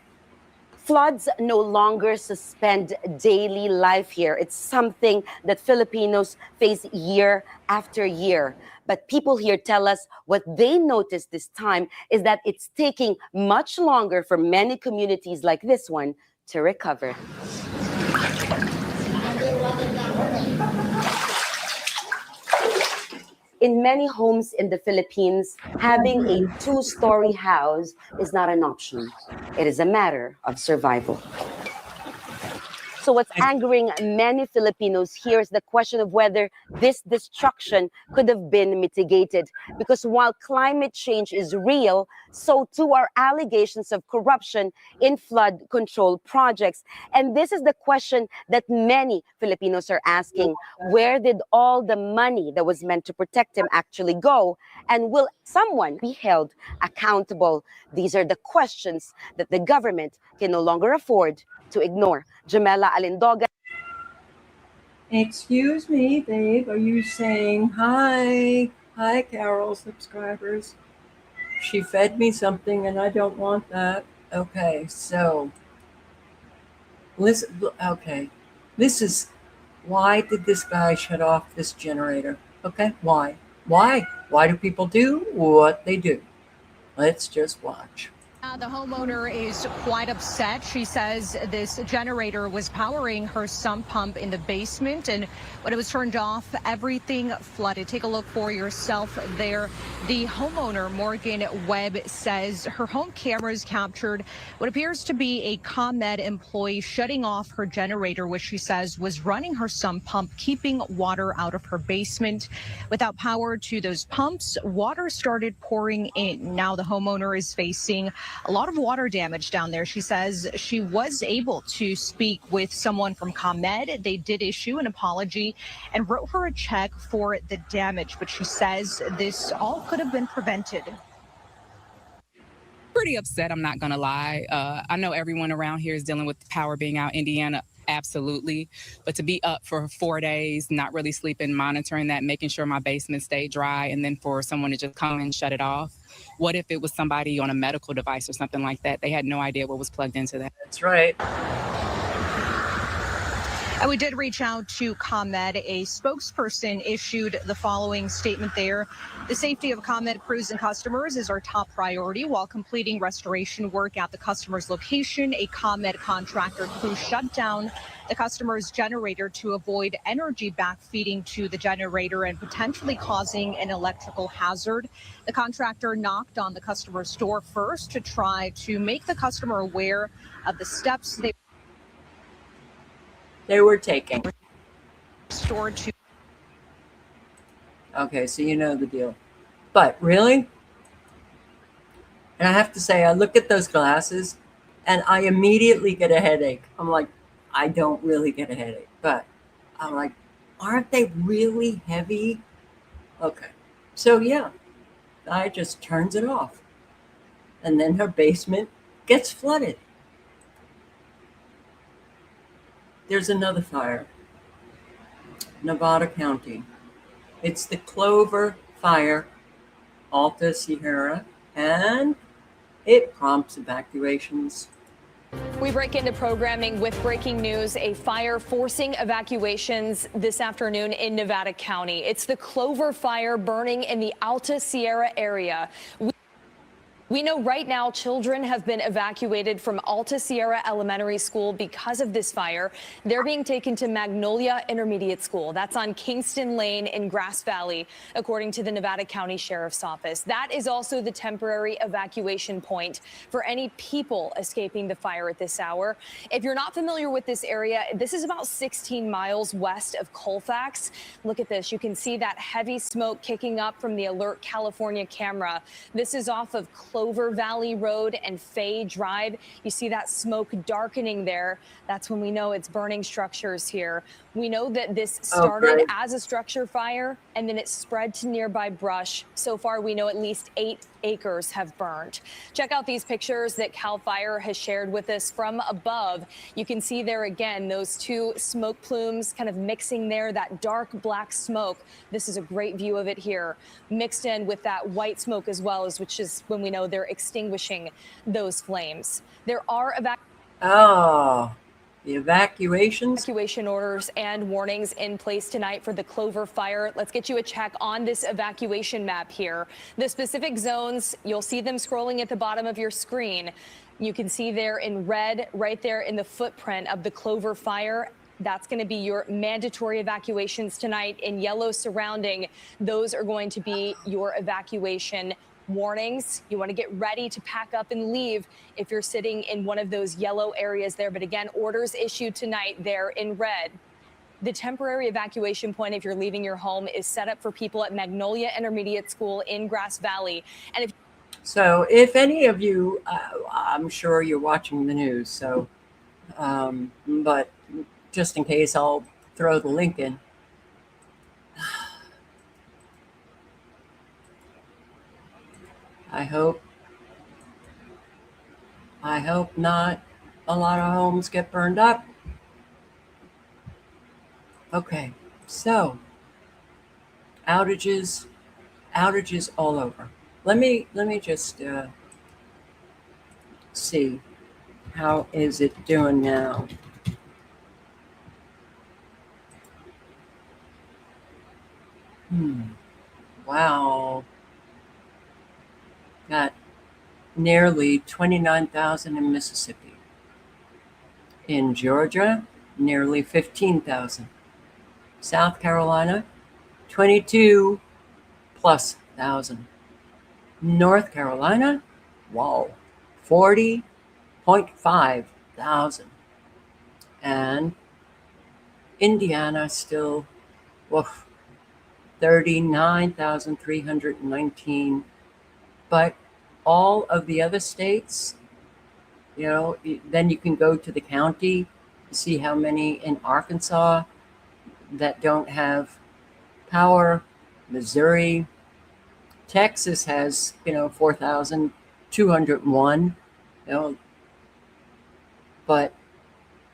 Floods no longer suspend daily life here. It's something that Filipinos face year after year. But people here tell us what they noticed this time is that it's taking much longer for many communities like this one to recover. In many homes in the Philippines, having a two-story house is not an option. It is a matter of survival. So what's angering many Filipinos here is the question of whether this destruction could have been mitigated. Because while climate change is real, so too are allegations of corruption in flood control projects. And this is the question that many Filipinos are asking. Where did all the money that was meant to protect them actually go? And will someone be held accountable? These are the questions that the government can no longer afford to ignore. Jamela Alindoga. Excuse me, babe. Are you saying hi? Hi, Carol subscribers. She fed me something and I don't want that. Okay, so listen. Okay, this is why did this guy shut off this generator? Okay, why? Why do people do what they do? Let's just watch. The homeowner is quite upset. She says this generator was powering her sump pump in the basement, and when it was turned off, everything flooded. Take a look for yourself there. The homeowner, Morgan Webb, says her home cameras captured what appears to be a ComEd employee shutting off her generator, which she says was running her sump pump, keeping water out of her basement. Without power to those pumps, water started pouring in. Now the homeowner is facing a lot of water damage down there. She says she was able to speak with someone from ComEd. They did issue an apology and wrote her a check for the damage, but she says this all could have been prevented. Pretty upset, I'm not gonna lie. I know everyone around here is dealing with the power being out. Indiana, absolutely. But to be up for 4 days, not really sleeping, monitoring that, making sure my basement stayed dry, and then for someone to just come and shut it off. What if it was somebody on a medical device or something like that? They had no idea what was plugged into that. That's right. And we did reach out to ComEd. A spokesperson issued the following statement there. The safety of ComEd crews and customers is our top priority. While completing restoration work at the customer's location, a ComEd contractor crew shut down the customer's generator to avoid energy backfeeding to the generator and potentially causing an electrical hazard. The contractor knocked on the customer's door first to try to make the customer aware of the steps they were taking. Stored to. Okay, so you know the deal. But really? And I have to say, I look at those glasses and I immediately get a headache. I'm like, I don't really get a headache, but I'm like, aren't they really heavy? Okay. So yeah, I just turns it off. And then her basement gets flooded. There's another fire. Nevada County. It's the Clover Fire, Alta Sierra, and it prompts evacuations. We break into programming with breaking news, a fire forcing evacuations this afternoon in Nevada County. It's the Clover Fire burning in the Alta Sierra area. We know right now children have been evacuated from Alta Sierra Elementary School because of this fire. They're being taken to Magnolia Intermediate School. That's on Kingston Lane in Grass Valley, according to the Nevada County Sheriff's Office. That is also the temporary evacuation point for any people escaping the fire at this hour. If you're not familiar with this area, this is about 16 miles west of Colfax. Look at this. You can see that heavy smoke kicking up from the Alert California camera. This is off of Clover Valley Road and Fay Drive. You see that smoke darkening there. That's when we know it's burning structures here. We know that this started as a structure fire and then it spread to nearby brush. So far, we know at least 8 acres have burned. Check out these pictures that CAL FIRE has shared with us from above. You can see there again, those two smoke plumes kind of mixing there, that dark black smoke. This is a great view of it here, mixed in with that white smoke as well, which is when we know they're extinguishing those flames. There are the evacuation orders and warnings in place tonight for the Clover Fire. Let's get you a check on this evacuation map here. The specific zones, you'll see them scrolling at the bottom of your screen. You can see there in red, right there in the footprint of the Clover Fire. That's going to be your mandatory evacuations tonight. In yellow surrounding, those are going to be your evacuation warnings. You want to get ready to pack up and leave if you're sitting in one of those yellow areas there. But again, orders issued tonight there in red. The temporary evacuation point, if you're leaving your home, is set up for people at Magnolia Intermediate School in Grass Valley. And if any of you, I'm sure you're watching the news, so, but just in case, I'll throw the link in. I hope not a lot of homes get burned up. Okay, so outages all over. Let me just see, how is it doing now? Wow. Got nearly 29,000 in Mississippi. In Georgia, nearly 15,000. South Carolina, 22 plus thousand. North Carolina, wow, 40.5 thousand. And Indiana still, woof, 39,319. But all of the other states, you know, then you can go to the county, see how many in Arkansas that don't have power. Missouri, Texas has, 4,201, but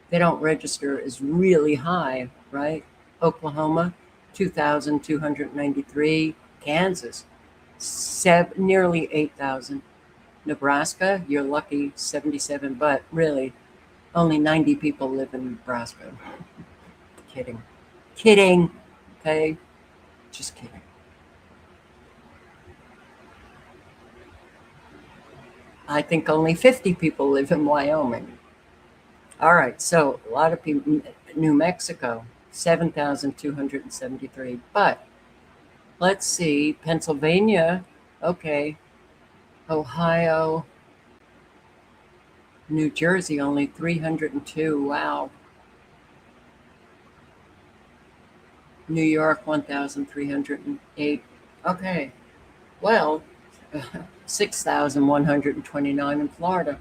they don't register as really high, right? Oklahoma, 2,293. Kansas, nearly 8,000. Nebraska, you're lucky, 77, but really only 90 people live in Nebraska. Kidding, okay? Just kidding. I think only 50 people live in Wyoming. All right, so a lot of people. New Mexico, 7,273. But let's see, Pennsylvania, okay. Ohio, New Jersey, only 302. Wow. New York, 1,308. Okay. Well, 6,129 in Florida.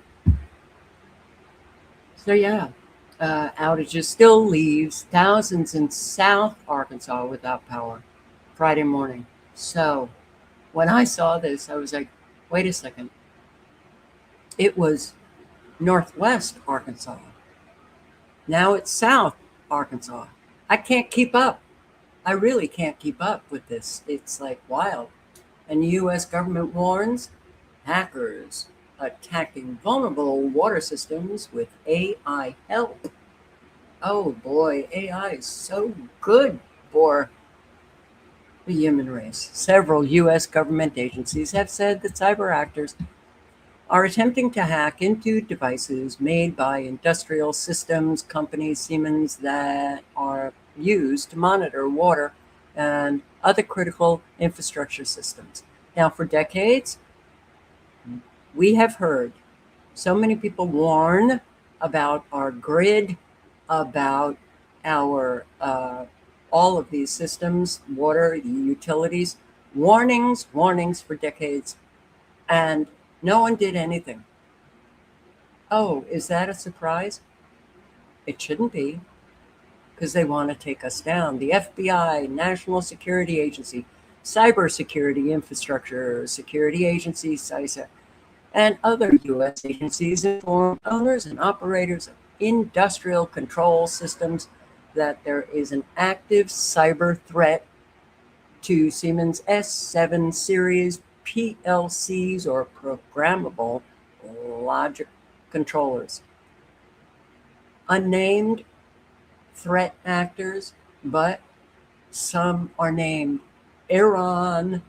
So yeah, outages still leaves thousands in South Arkansas without power Friday morning. So when I saw this, I was like, wait a second. It was Northwest Arkansas. Now it's South Arkansas. I can't keep up. I really can't keep up with this. It's like wild. And the U.S. government warns hackers attacking vulnerable water systems with AI help. Oh boy, AI is so good for the human race. Several U.S. government agencies have said that cyber actors are attempting to hack into devices made by industrial systems companies Siemens that are used to monitor water and other critical infrastructure systems. Now, for decades, we have heard so many people warn about our grid, about our all of these systems, water, the utilities, warnings for decades, and no one did anything. Oh, is that a surprise? It shouldn't be, because they want to take us down. The FBI, National Security Agency, Cybersecurity Infrastructure Security Agency, CISA, and other U.S. agencies inform owners and operators of industrial control systems that there is an active cyber threat to Siemens S7 series PLCs, or programmable logic controllers. Unnamed threat actors, but some are named. Iran.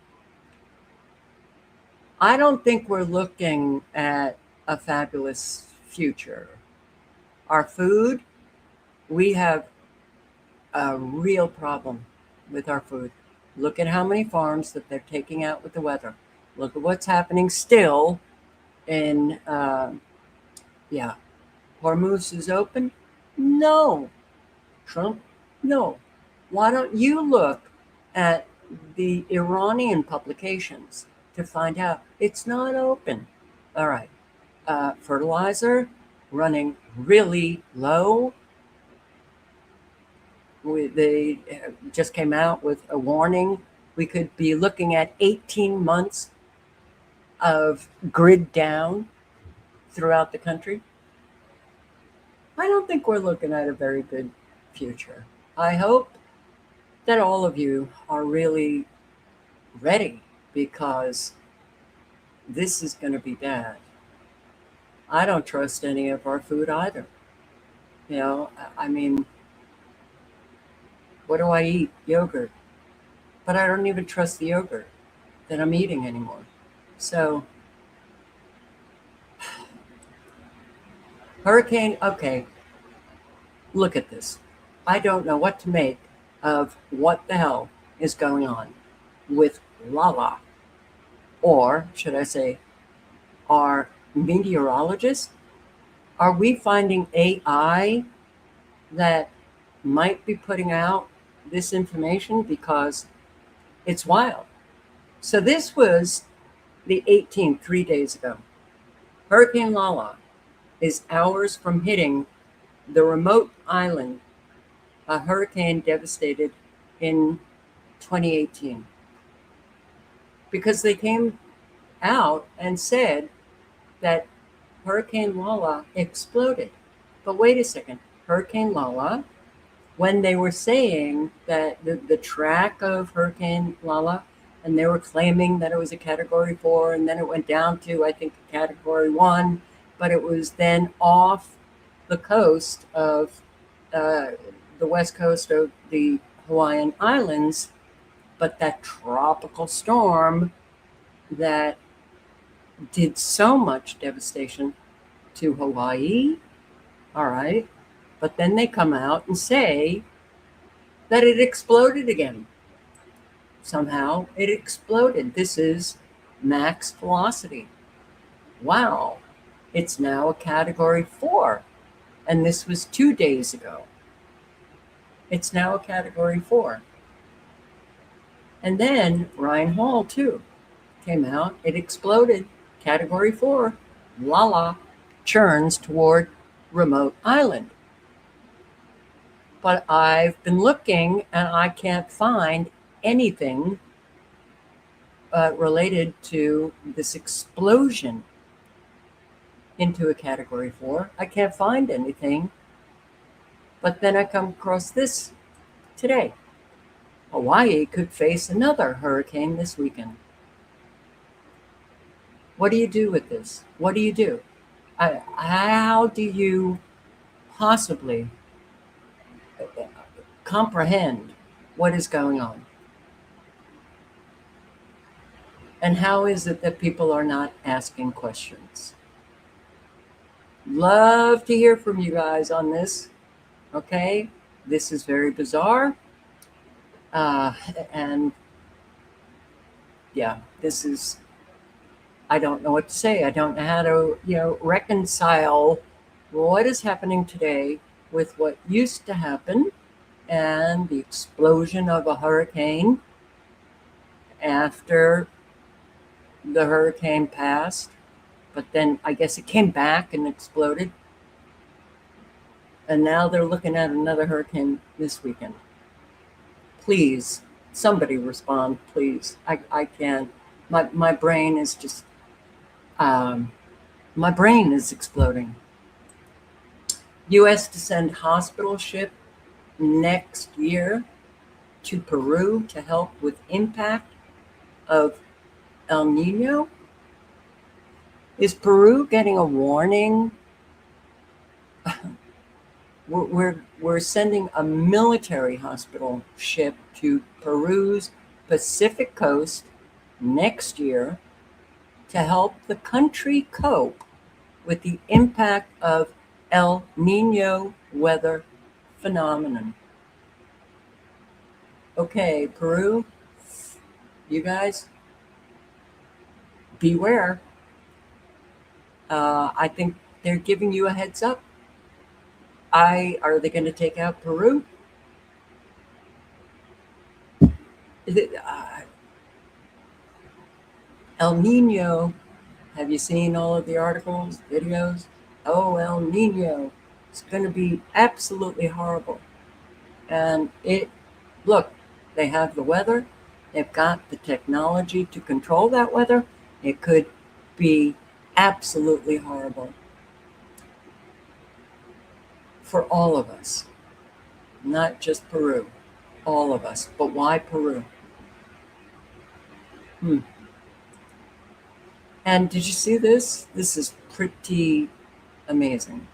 I don't think we're looking at a fabulous future. Our food, we have a real problem with our food. Look at how many farms that they're taking out with the weather. Look at what's happening still in, Hormuz is open? No. Trump? No. Why don't you look at the Iranian publications to find out it's not open? All right. Fertilizer running really low. They just came out with a warning. We could be looking at 18 months of grid down throughout the country. I don't think we're looking at a very good future. I hope that all of you are really ready, because this is going to be bad. I don't trust any of our food either. I mean, what do I eat? Yogurt. But I don't even trust the yogurt that I'm eating anymore. So, hurricane, okay, look at this. I don't know what to make of what the hell is going on with Lala. Or, should I say, our meteorologists? Are we finding AI that might be putting out this information? Because it's wild. So this was the 18th, 3 days ago. Hurricane Lala is hours from hitting the remote island a hurricane devastated in 2018. Because they came out and said that Hurricane Lala exploded. But wait a second, Hurricane Lala, when they were saying that the track of Hurricane Lala, and they were claiming that it was a Category 4, and then it went down to, I think, a Category 1, but it was then off the coast of the west coast of the Hawaiian Islands. But that tropical storm that did so much devastation to Hawaii, all right, but then they come out and say that it exploded again. Somehow it exploded. This is max velocity. Wow. It's now a Category 4. And this was 2 days ago. It's now a Category 4. And then Ryan Hall, too, came out. It exploded. Category 4. Lala churns toward remote island. But I've been looking and I can't find anything related to this explosion into a Category 4. I can't find anything. But then I come across this today. Hawaii could face another hurricane this weekend. What do you do with this? What do you do? How do you possibly comprehend what is going on? And how is it that people are not asking questions? Love to hear from you guys on this. Okay, this is very bizarre. And yeah, this is, I don't know what to say. I don't know how to, reconcile what is happening today with what used to happen and the explosion of a hurricane after the hurricane passed. But then I guess it came back and exploded. And now they're looking at another hurricane this weekend. Please, somebody respond, please. I can't. My brain is just, my brain is exploding. U.S. to send hospital ship next year to Peru to help with impact of El Nino. Is Peru getting a warning? We're sending a military hospital ship to Peru's Pacific coast next year to help the country cope with the impact of El Nino weather phenomenon. Okay, Peru, you guys, beware. I think they're giving you a heads up. Are they going to take out Peru? El Nino, have you seen all of the articles, videos? Oh, El Nino, it's going to be absolutely horrible. And look, they have the weather, they've got the technology to control that weather. It could be absolutely horrible for all of us, not just Peru, all of us. But why Peru? And did you see this? This is pretty amazing.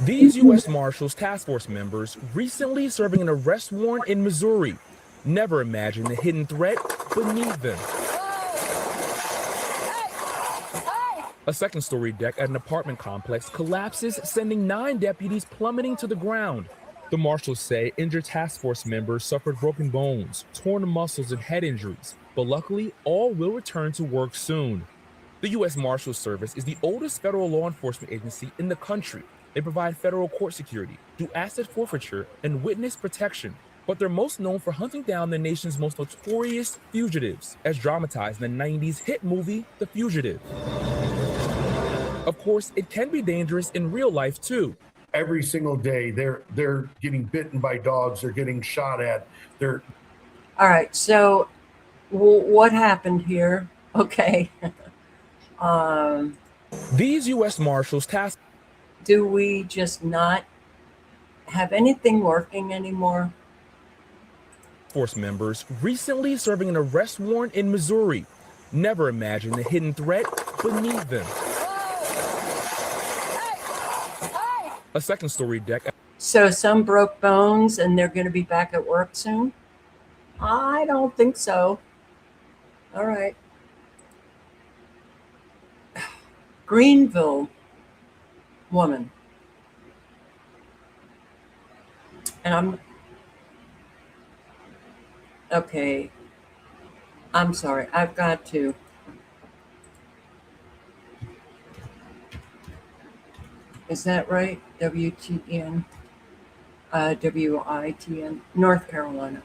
These U.S. Marshals Task Force members recently serving an arrest warrant in Missouri never imagined the hidden threat beneath them. A second-story deck at an apartment complex collapses, sending 9 deputies plummeting to the ground. The marshals say injured task force members suffered broken bones, torn muscles, and head injuries, but luckily, all will return to work soon. The U.S. Marshals Service is the oldest federal law enforcement agency in the country. They provide federal court security, do asset forfeiture, and witness protection. But they're most known for hunting down the nation's most notorious fugitives, as dramatized in the 90s hit movie, The Fugitive. Of course, it can be dangerous in real life, too. Every single day, they're getting bitten by dogs. They're getting shot at. All right, so what happened here? Okay. These U.S. Marshals task. Do we just not have anything working anymore? Force members recently serving an arrest warrant in Missouri never imagined the hidden threat beneath them. A second-story deck. So some broke bones and they're going to be back at work soon? I don't think so. All right. Greenville woman. And okay. I'm sorry. I've got to. Is that right? WTN? WITN? North Carolina.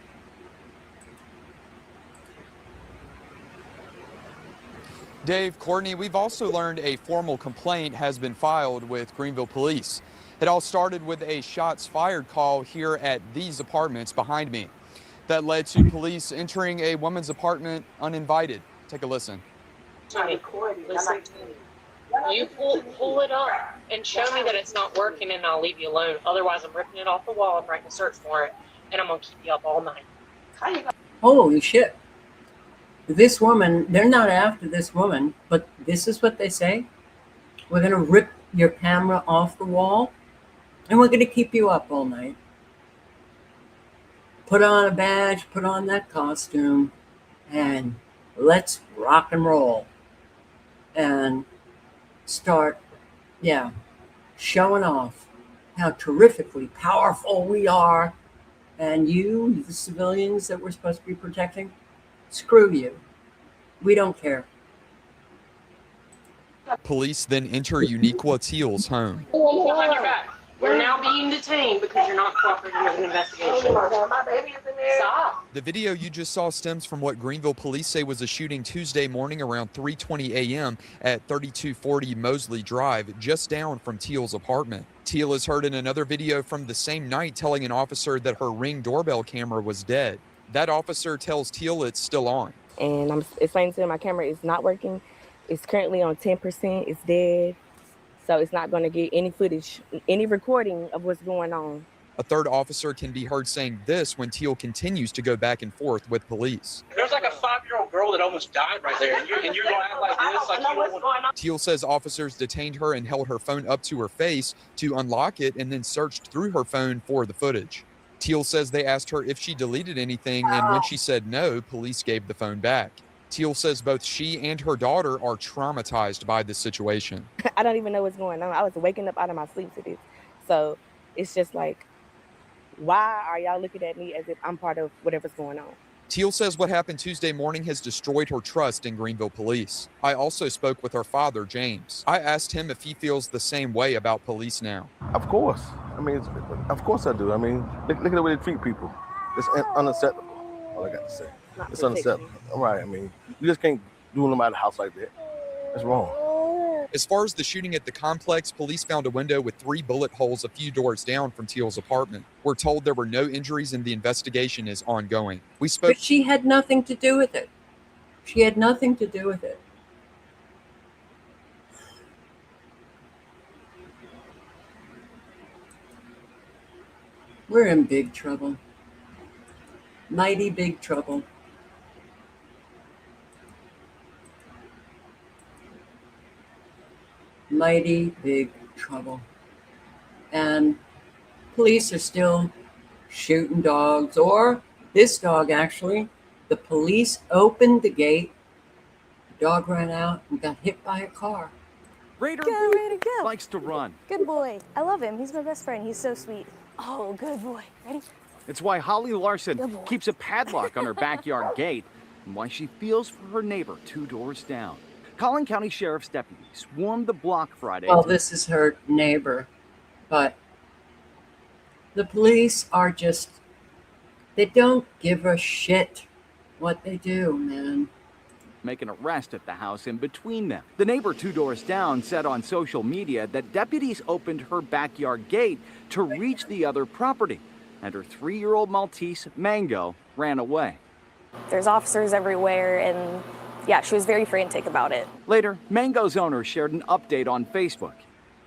Dave, Courtney, we've also learned a formal complaint has been filed with Greenville Police. It all started with a shots fired call here at these apartments behind me. That led to police entering a woman's apartment uninvited. Take a listen. Listen to me. You pull it up and show me that it's not working, and I'll leave you alone. Otherwise, I'm ripping it off the wall and writing a search warrant, and I'm going to keep you up all night. Holy shit. This woman, they're not after this woman, but this is what they say. We're going to rip your camera off the wall and we're going to keep you up all night. Put on a badge, put on that costume, and let's rock and roll and start, showing off how terrifically powerful we are. And you, the civilians that we're supposed to be protecting, screw you. We don't care. Police then enter Uniqua Teal's home. Behind your back. You're now being detained because you're not cooperating with an investigation. My baby is in there. Stop. The video you just saw stems from what Greenville police say was a shooting Tuesday morning around 3:20 a.m. at 3240 Mosley Drive, just down from Teal's apartment. Teal is heard in another video from the same night telling an officer that her Ring doorbell camera was dead. That officer tells Teal it's still on. And I'm explaining to him my camera is not working. It's currently on 10%. It's dead. So it's not going to get any footage, any recording of what's going on. A third officer can be heard saying this when Teal continues to go back and forth with police. There's like a 5-year-old girl that almost died right there, and you're going to act like this? Like you don't want... Teal says officers detained her and held her phone up to her face to unlock it and then searched through her phone for the footage. Teal says they asked her if she deleted anything, and when she said no, police gave the phone back. Teal says both she and her daughter are traumatized by this situation. I don't even know what's going on. I was waking up out of my sleep to this. So it's just like, why are y'all looking at me as if I'm part of whatever's going on? Teal says what happened Tuesday morning has destroyed her trust in Greenville police. I also spoke with her father, James. I asked him if he feels the same way about police now. Of course. I mean, of course I do. I mean, look at the way they treat people. It's unacceptable. All I got to say. It's unacceptable. All right. I mean, you just can't do them out of the house like that. That's wrong. As far as the shooting at the complex, police found a window with 3 bullet holes a few doors down from Teal's apartment. We're told there were no injuries and the investigation is ongoing. We spoke. But she had nothing to do with it. She had nothing to do with it. We're in big trouble. Mighty big trouble. Mighty big trouble. And police are still shooting dogs, or this dog actually. The police opened the gate, the dog ran out and got hit by a car. Raider likes to run. Good boy. I love him. He's my best friend. He's so sweet. Oh, good boy. Ready? It's why Holly Larson keeps a padlock on her backyard gate and why she feels for her neighbor 2 doors down. Collin County Sheriff's deputies swarmed the block Friday. Well, this is her neighbor, but the police are just, they don't give a shit what they do, man. Make an arrest at the house in between them. The neighbor 2 doors down said on social media that deputies opened her backyard gate to reach the other property, and her 3-year-old Maltese, Mango, ran away. There's officers everywhere, and yeah, she was very frantic about it. Later, Mango's owner shared an update on Facebook.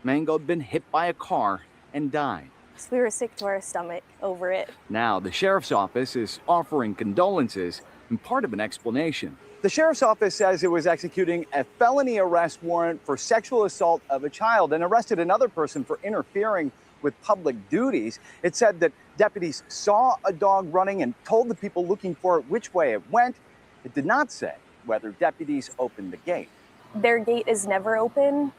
Mango had been hit by a car and died. So we were sick to our stomach over it. Now, the sheriff's office is offering condolences and part of an explanation. The sheriff's office says it was executing a felony arrest warrant for sexual assault of a child and arrested another person for interfering with public duties. It said that deputies saw a dog running and told the people looking for it which way it went. It did not say whether deputies opened the gate. Their gate is never open.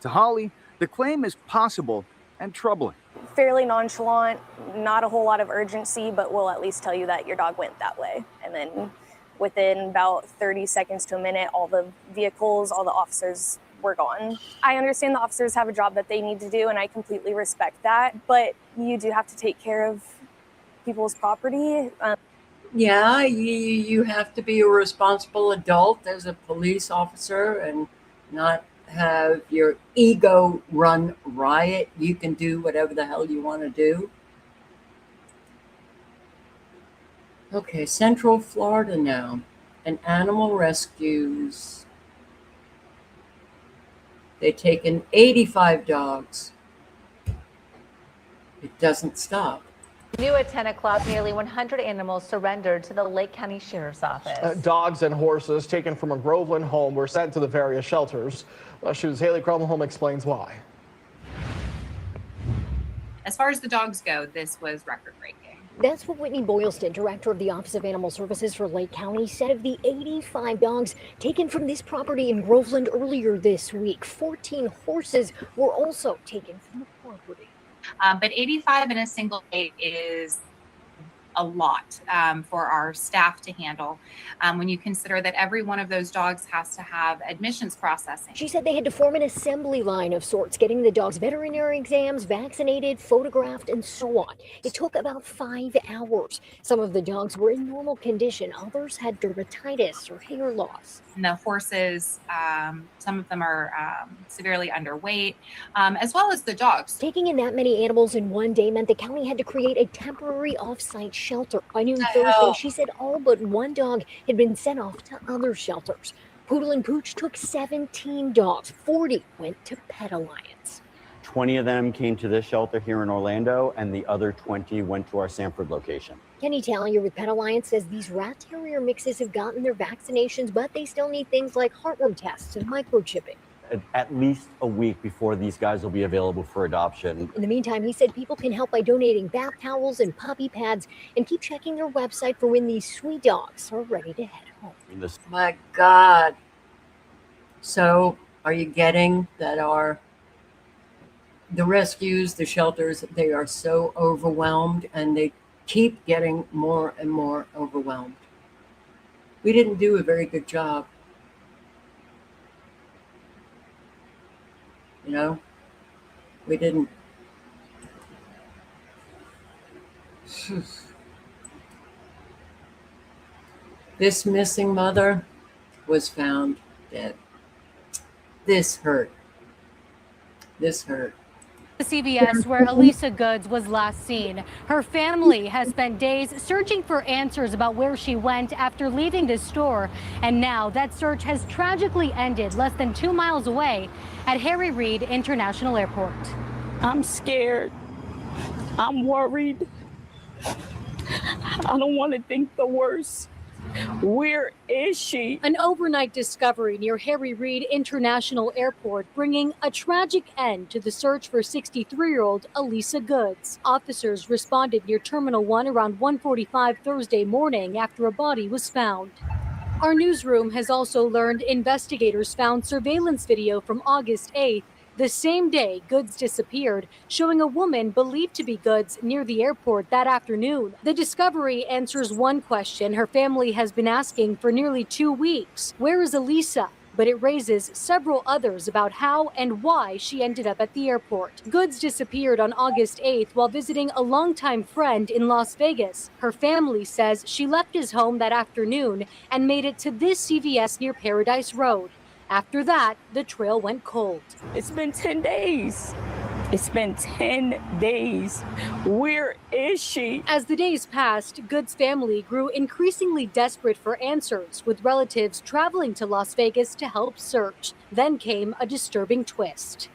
To Holly, the claim is possible and troubling. Fairly nonchalant, not a whole lot of urgency, but we'll at least tell you that your dog went that way. And then within about 30 seconds to a minute, all the vehicles, all the officers were gone. I understand the officers have a job that they need to do, and I completely respect that, but you do have to take care of people's property. Yeah, you have to be a responsible adult as a police officer and not have your ego run riot. You can do whatever the hell you want to do. Okay, Central Florida now. And animal rescues. They've taken 85 dogs. It doesn't stop. New at 10 o'clock, nearly 100 animals surrendered to the Lake County Sheriff's Office. Dogs and horses taken from a Groveland home were sent to the various shelters. West 2's Haley Cromwell explains why. As far as the dogs go, this was record-breaking. That's what Whitney Boylston, director of the Office of Animal Services for Lake County, said of the 85 dogs taken from this property in Groveland earlier this week. 14 horses were also taken from the property. But 85 in a single day is a lot for our staff to handle when you consider that every one of those dogs has to have admissions processing. She said they had to form an assembly line of sorts, getting the dogs veterinary exams, vaccinated, photographed, and so on. It took about 5 hours. Some of the dogs were in normal condition. Others had dermatitis or hair loss. And the horses, some of them are severely underweight, as well as the dogs. Taking in that many animals in one day meant the county had to create a temporary off-site shelter. By noon Thursday, she said all but one dog had been sent off to other shelters. Poodle and Pooch took 17 dogs. 40 went to Pet Alliance. 20 of them came to this shelter here in Orlando, and the other 20 went to our Sanford location. Kenny Tallier with Pet Alliance says these rat terrier mixes have gotten their vaccinations, but they still need things like heartworm tests and microchipping. At least a week before these guys will be available for adoption. In the meantime, he said people can help by donating bath towels and puppy pads and keep checking their website for when these sweet dogs are ready to head home. My God. So are you getting that the rescues, the shelters, they are so overwhelmed and they keep getting more and more overwhelmed. We didn't do a very good job. You know, we didn't. This missing mother was found dead. This hurt. This hurt. CVS, where Elisa Goods was last seen. Her family has spent days searching for answers about where she went after leaving the store, and now that search has tragically ended less than 2 miles away at Harry Reid International Airport. I'm scared. I'm worried. I don't want to think the worst. Where is she? An overnight discovery near Harry Reid International Airport, bringing a tragic end to the search for 63-year-old Elisa Goods. Officers responded near Terminal 1 around 1:45 Thursday morning after a body was found. Our newsroom has also learned investigators found surveillance video from August 8th, the same day Goods disappeared, showing a woman believed to be Goods near the airport that afternoon. The discovery answers one question her family has been asking for nearly 2 weeks. Where is Elisa? But it raises several others about how and why she ended up at the airport. Goods disappeared on August 8th while visiting a longtime friend in Las Vegas. Her family says she left his home that afternoon and made it to this CVS near Paradise Road. After that, the trail went cold. It's been 10 days. It's been 10 days. Where is she? As the days passed, Goods' family grew increasingly desperate for answers, with relatives traveling to Las Vegas to help search. Then came a disturbing twist.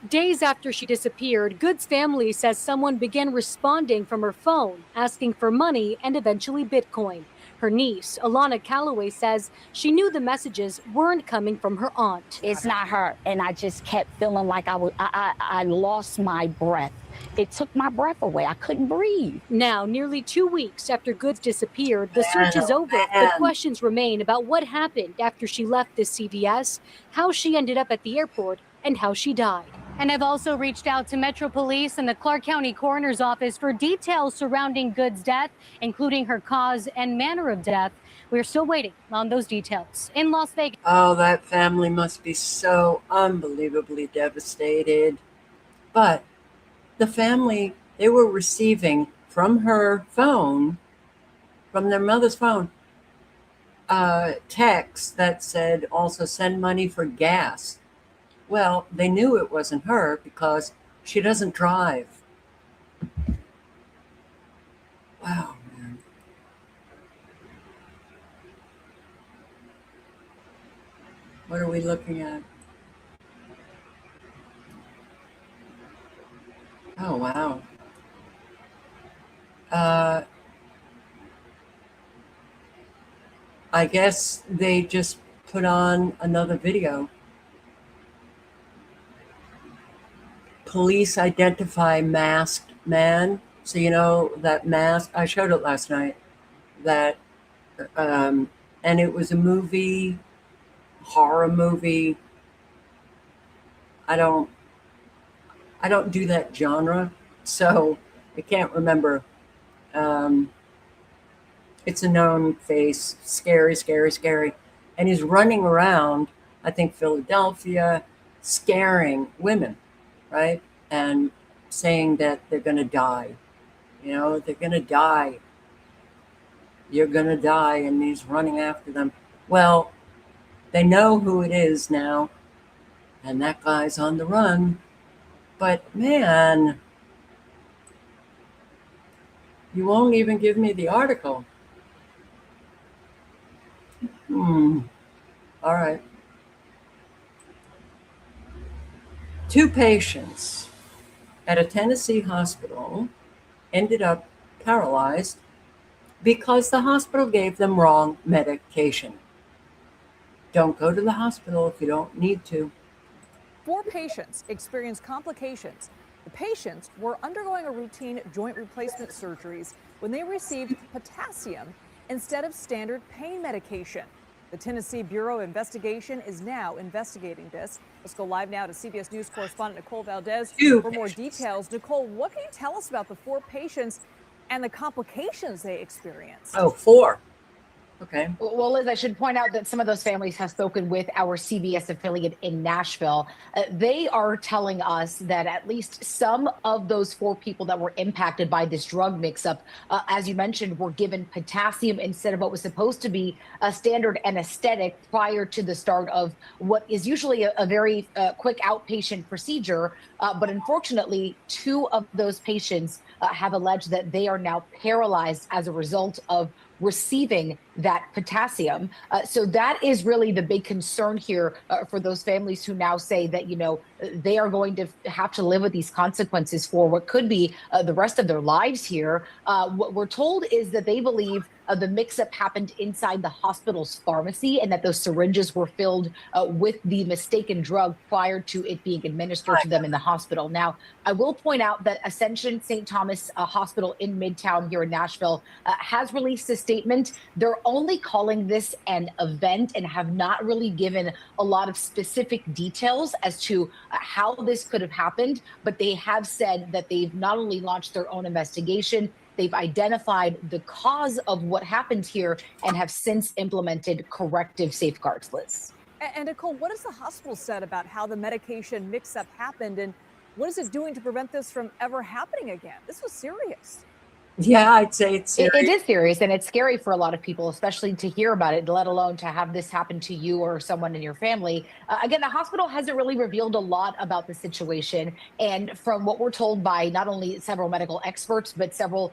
Days after she disappeared, Goods' family says someone began responding from her phone, asking for money and eventually Bitcoin. Her niece, Alana Calloway, says she knew the messages weren't coming from her aunt. It's not her. And I just kept feeling like I lost my breath. It took my breath away. I couldn't breathe. Now, nearly 2 weeks after Goods disappeared, the search is over, but questions remain about what happened after she left this CVS, how she ended up at the airport, and how she died. And I've also reached out to Metro Police and the Clark County Coroner's Office for details surrounding Goods' death, including her cause and manner of death. We're still waiting on those details. In Las Vegas. Oh, that family must be so unbelievably devastated. But the family, they were receiving from her phone, from their mother's phone, text that said also send money for gas. Well, they knew it wasn't her because she doesn't drive. Wow, man. What are we looking at? Oh, wow. I guess they just put on another video. Police identify masked man. So, you know, that mask, I showed it last night, that, and it was a movie, horror movie. I don't do that genre, so I can't remember. It's a known face, scary, scary, scary. And he's running around, I think, Philadelphia, scaring women, right? And saying that they're going to die. You know, they're going to die. You're going to die. And he's running after them. Well, they know who it is now. And that guy's on the run. But man, you won't even give me the article. All right. 2 patients at a Tennessee hospital ended up paralyzed because the hospital gave them wrong medication. Don't go to the hospital if you don't need to. 4 patients experienced complications. The patients were undergoing a routine joint replacement surgeries when they received potassium instead of standard pain medication. The Tennessee Bureau of Investigation is now investigating this. Let's go live now to CBS News correspondent Nicole Valdez for more details. Nicole, what can you tell us about the 4 patients and the complications they experienced? Oh, 4. Okay. Well, Liz, I should point out that some of those families have spoken with our CBS affiliate in Nashville. They are telling us that at least some of those 4 people that were impacted by this drug mix-up, as you mentioned, were given potassium instead of what was supposed to be a standard anesthetic prior to the start of what is usually a very quick outpatient procedure. But unfortunately, 2 of those patients have alleged that they are now paralyzed as a result of receiving that potassium. So that is really the big concern here for those families who now say that, you know, they are going to have to live with these consequences for what could be the rest of their lives here. What we're told is that they believe the mix-up happened inside the hospital's pharmacy and that those syringes were filled with the mistaken drug prior to it being administered to them in the hospital. Now, I will point out that Ascension St. Thomas Hospital in Midtown here in Nashville has released a statement. They're only calling this an event and have not really given a lot of specific details as to how this could have happened, but they have said that they've not only launched their own investigation, they've identified the cause of what happened here and have since implemented corrective safeguards, Liz. And Nicole, what has the hospital said about how the medication mix-up happened, and what is it doing to prevent this from ever happening again? This was serious. Yeah, I'd say it's serious. It is serious, and it's scary for a lot of people, especially to hear about it, let alone to have this happen to you or someone in your family. Again, the hospital hasn't really revealed a lot about the situation. And from what we're told by not only several medical experts, but several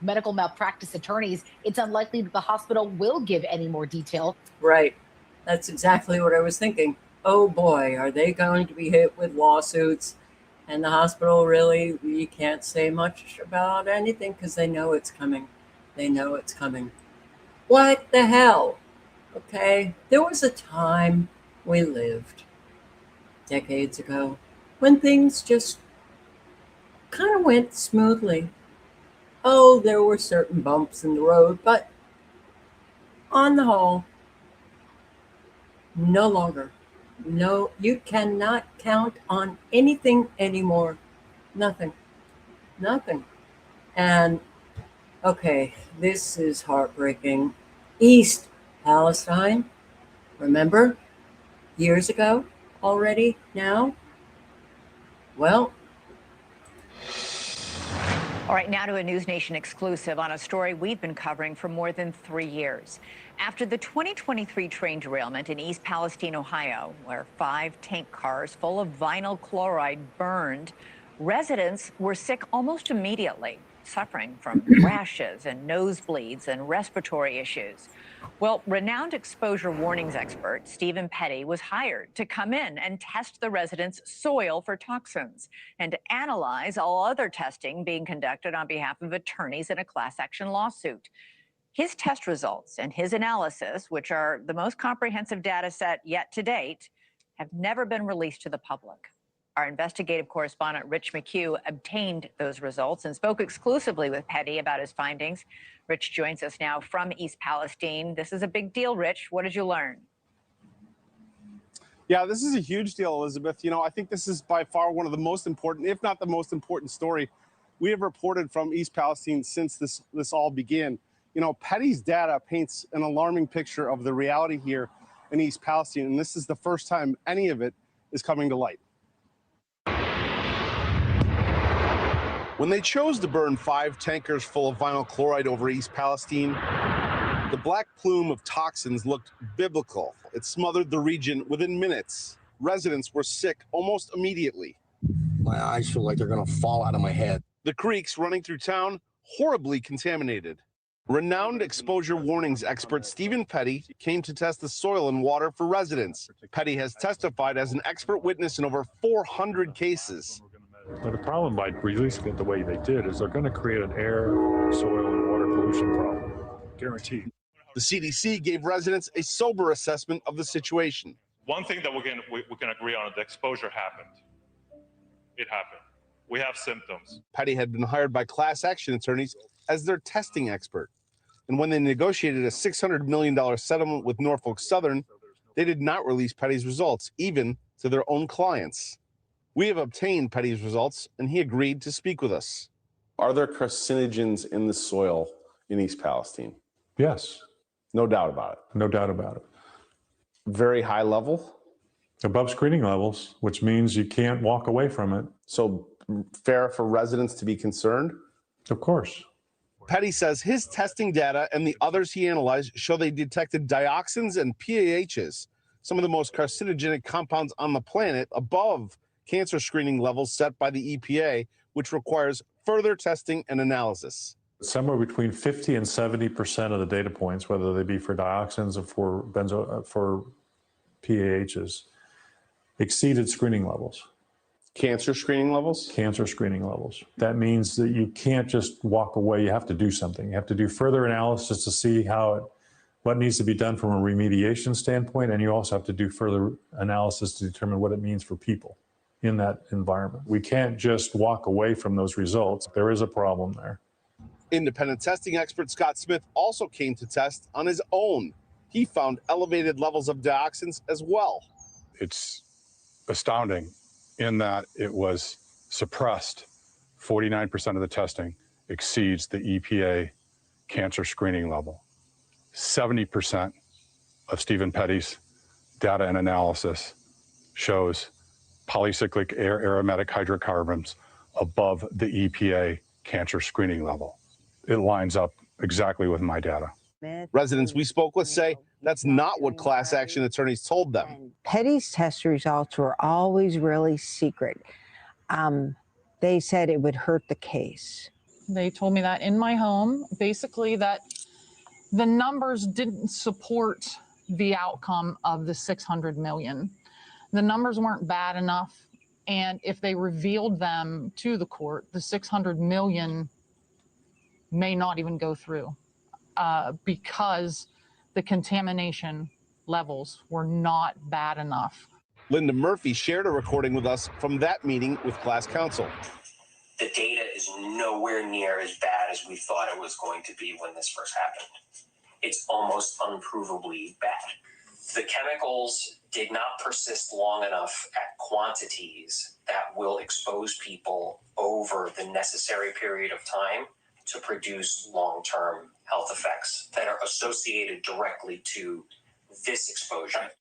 medical malpractice attorneys, it's unlikely that the hospital will give any more detail. Right. That's exactly what I was thinking. Oh boy, are they going to be hit with lawsuits? And the hospital really, we can't say much about anything because they know it's coming. They know it's coming. What the hell? Okay, there was a time we lived decades ago when things just kind of went smoothly. Oh, there were certain bumps in the road, but on the whole, no longer. No, you cannot count on anything anymore. Nothing. Nothing. And, okay, this is heartbreaking. East Palestine, remember? Years ago already now? Well. All right, now to a News Nation exclusive on a story we've been covering for more than 3 years. After the 2023 train derailment in East Palestine, Ohio, where 5 tank cars full of vinyl chloride burned, residents were sick almost immediately. suffering from rashes and nosebleeds and respiratory issues. Well, renowned exposure warnings expert Stephen Petty was hired to come in and test the residents' soil for toxins and to analyze all other testing being conducted on behalf of attorneys in a class action lawsuit. His test results and his analysis, which are the most comprehensive data set yet to date, have never been released to the public. Our investigative correspondent, Rich McHugh, obtained those results and spoke exclusively with Petty about his findings. Rich joins us now from East Palestine. This is a big deal, Rich. What did you learn? Yeah, this is a huge deal, Elizabeth. You know, I think this is by far one of the most important, if not the most important story we have reported from East Palestine since this all began. You know, Petty's data paints an alarming picture of the reality here in East Palestine, and this is the first time any of it is coming to light. When they chose to burn 5 tankers full of vinyl chloride over East Palestine, the black plume of toxins looked biblical. It smothered the region within minutes. Residents were sick almost immediately. My eyes feel like they're going to fall out of my head. The creeks running through town horribly contaminated. Renowned exposure warnings expert Stephen Petty came to test the soil and water for residents. Petty has testified as an expert witness in over 400 cases. But the problem by releasing it the way they did is they're going to create an air, soil, and water pollution problem. Guaranteed. The CDC gave residents a sober assessment of the situation. One thing that we can agree on is the exposure happened. It happened. We have symptoms. Petty had been hired by class action attorneys as their testing expert. And when they negotiated a $600 million settlement with Norfolk Southern, they did not release Petty's results, even to their own clients. We have obtained Petty's results, and he agreed to speak with us. Are there carcinogens in the soil in East Palestine? Yes. No doubt about it. No doubt about it. Very high level? Above screening levels, which means you can't walk away from it. So fair for residents to be concerned? Of course. Petty says his testing data and the others he analyzed show they detected dioxins and PAHs, some of the most carcinogenic compounds on the planet, above cancer screening levels set by the EPA, which requires further testing and analysis. Somewhere between 50 and 70% of the data points, whether they be for dioxins or for PAHs, exceeded screening levels. Cancer screening levels? Cancer screening levels. That means that you can't just walk away. You have to do something. You have to do further analysis to see what needs to be done from a remediation standpoint, and you also have to do further analysis to determine what it means for people in that environment. We can't just walk away from those results. There is a problem there. Independent testing expert Scott Smith also came to test on his own. He found elevated levels of dioxins as well. It's astounding in that it was suppressed. 49% of the testing exceeds the EPA cancer screening level. 70% of Stephen Petty's data and analysis shows polycyclic aromatic hydrocarbons above the EPA cancer screening level. It lines up exactly with my data. Residents we spoke with say that's not what class action attorneys told them. Petty's test results were always really secret. They said it would hurt the case. They told me that in my home, basically that the numbers didn't support the outcome of the 600 million. The numbers weren't bad enough, and if they revealed them to the court, the 600 million may not even go through because the contamination levels were not bad enough. Linda Murphy shared a recording with us from that meeting with class counsel. The data is nowhere near as bad as we thought it was going to be when this first happened. It's almost unprovably bad. The chemicals did not persist long enough at quantities that will expose people over the necessary period of time to produce long-term health effects that are associated directly to this exposure.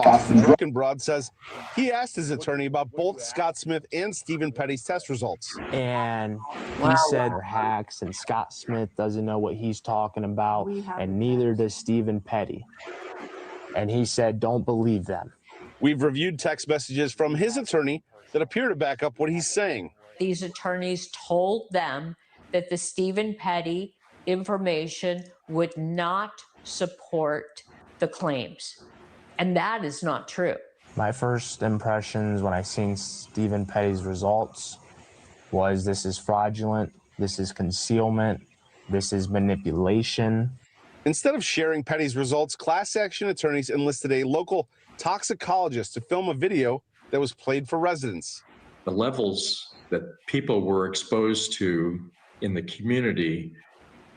Austin Brookenbrod says he asked his attorney about both Scott Smith and Stephen Petty's test results. And he said they're hacks, and Scott Smith doesn't know what he's talking about, and neither does Stephen Petty. And he said, don't believe them. We've reviewed text messages from his attorney that appear to back up what he's saying. These attorneys told them that the Stephen Petty information would not support the claims. And that is not true. My first impressions when I seen Stephen Petty's results was this is fraudulent, this is concealment, this is manipulation. Instead of sharing Petty's results, class action attorneys enlisted a local toxicologist to film a video that was played for residents. The levels that people were exposed to in the community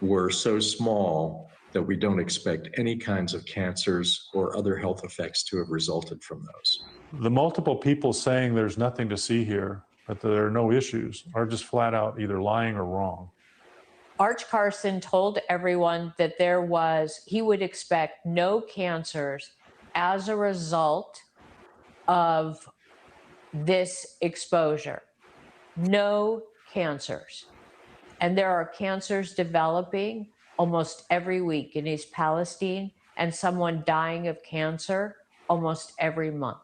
were so small that we don't expect any kinds of cancers or other health effects to have resulted from those. The multiple people saying there's nothing to see here, that there are no issues, are just flat out either lying or wrong. Arch Carson told everyone that he would expect no cancers as a result of this exposure. No cancers. And there are cancers developing almost every week in East Palestine, and someone dying of cancer almost every month.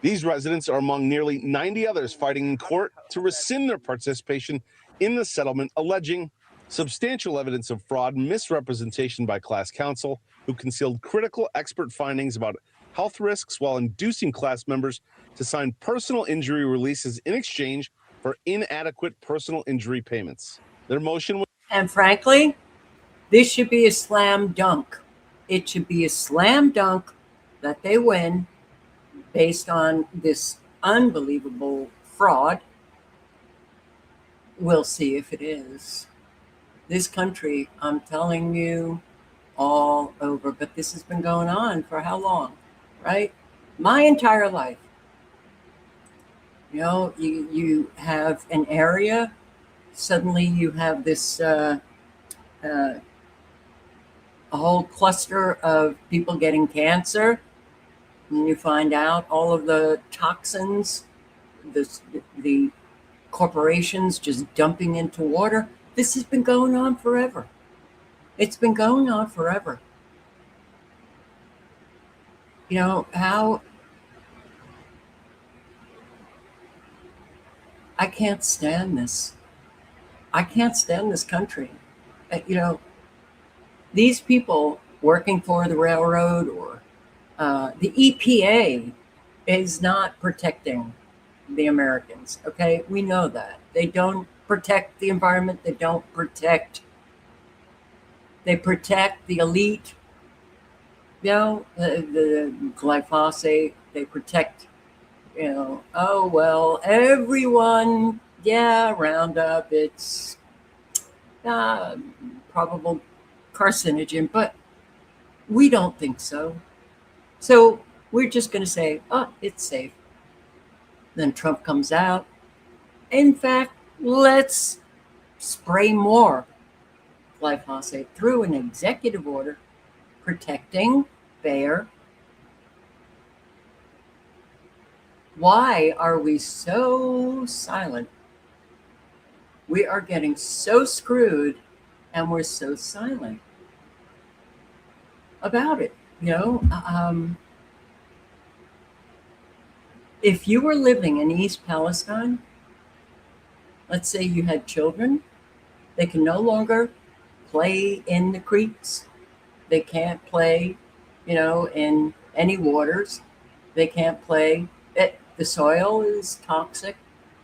These residents are among nearly 90 others fighting in court to rescind their participation in the settlement, alleging substantial evidence of fraud and misrepresentation by class counsel, who concealed critical expert findings about health risks while inducing class members to sign personal injury releases in exchange for inadequate personal injury payments. Their motion was... And frankly, this should be a slam dunk. It should be a slam dunk that they win based on this unbelievable fraud. We'll see if it is. This country, I'm telling you, all over. But this has been going on for how long, right? My entire life. You know, you have an area, suddenly you have this a whole cluster of people getting cancer, and you find out all of the toxins, the corporations just dumping into water. This has been going on forever. It's been going on forever. You know, how I can't stand this. I can't stand this country. You know, these people working for the railroad or the EPA is not protecting the Americans. Okay, we know that. They don't protect the environment. They protect the elite. You know, the glyphosate. They protect, you know, oh, well, everyone, yeah, Roundup, it's probable carcinogen, but we don't think so. So we're just going to say, oh, it's safe. Then Trump comes out. In fact, let's spray more glyphosate through an executive order protecting Bayer. Why are we so silent? We are getting so screwed, and we're so silent about it. You know, if you were living in East Palestine, let's say you had children, they can no longer play in the creeks. They can't play, you know, in any waters. They can't play. The soil is toxic.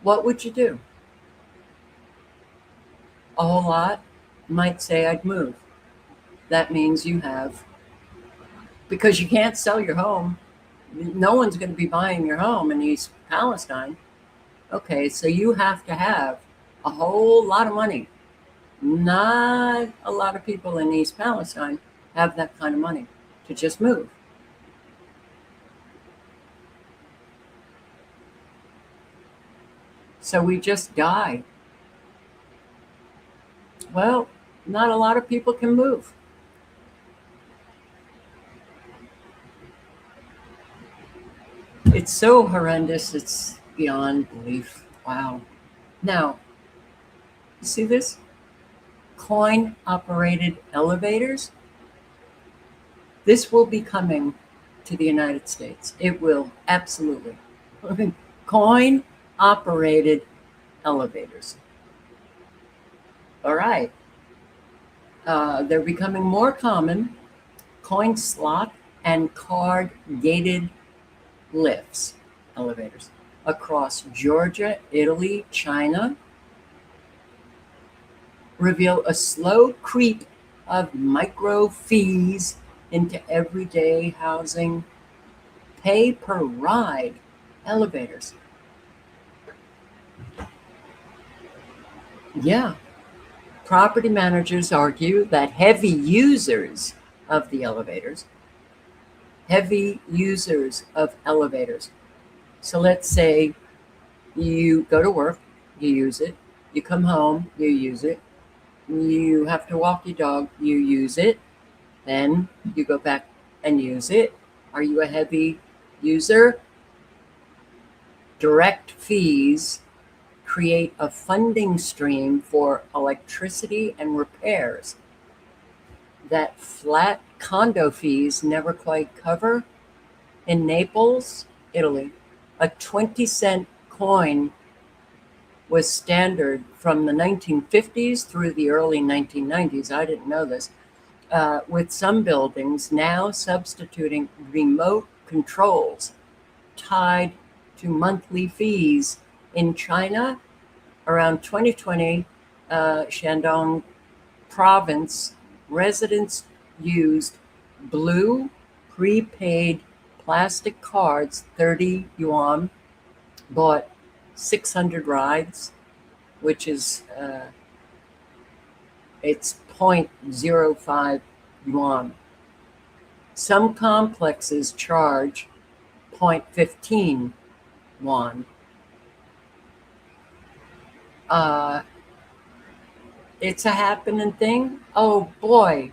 What would you do? A whole lot. You might say I'd move. That means you have, because you can't sell your home. No one's going to be buying your home in East Palestine. Okay, so you have to have a whole lot of money. Not a lot of people in East Palestine have that kind of money to just move. So we just die. Well, not a lot of people can move. It's so horrendous, it's beyond belief. Wow. Now, you see this? Coin-operated elevators. This will be coming to the United States. It will, absolutely. Coin-operated elevators. All right. They're becoming more common, coin slot and card gated lifts, elevators, across Georgia, Italy, China, reveal a slow creep of micro fees into everyday housing, pay per ride elevators. Yeah. Property managers argue that heavy users of elevators. So let's say you go to work, you use it. You come home, you use it. You have to walk your dog, you use it. Then you go back and use it. Are you a heavy user? Direct fees create a funding stream for electricity and repairs that flat condo fees never quite cover. In Naples, Italy, a 20-cent coin was standard from the 1950s through the early 1990s. I didn't know this. With some buildings now substituting remote controls tied to monthly fees. In China, around 2020, Shandong province, residents used blue prepaid plastic cards, 30 yuan, bought 600 rides, which is it's 0.05 yuan. Some complexes charge 0.15 yuan. It's a happening thing. Oh boy.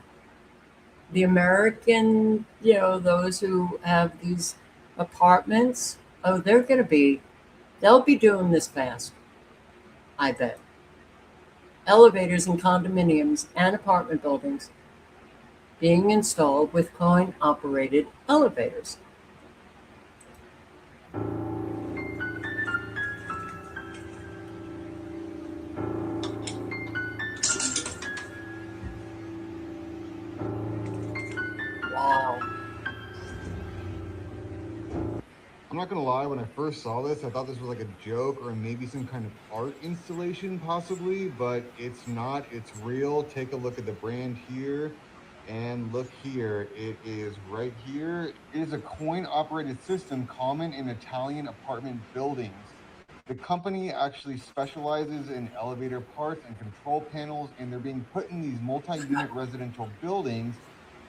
The American, those who have these apartments, they'll be doing this fast. I bet. Elevators in condominiums and apartment buildings being installed with coin-operated elevators. Wow. I'm not gonna lie, when I first saw this, I thought this was like a joke or maybe some kind of art installation possibly, but it's not, it's real. Take a look at the brand here and look here. It is right here. It is a coin-operated system common in Italian apartment buildings. The company actually specializes in elevator parts and control panels, and they're being put in these multi-unit residential buildings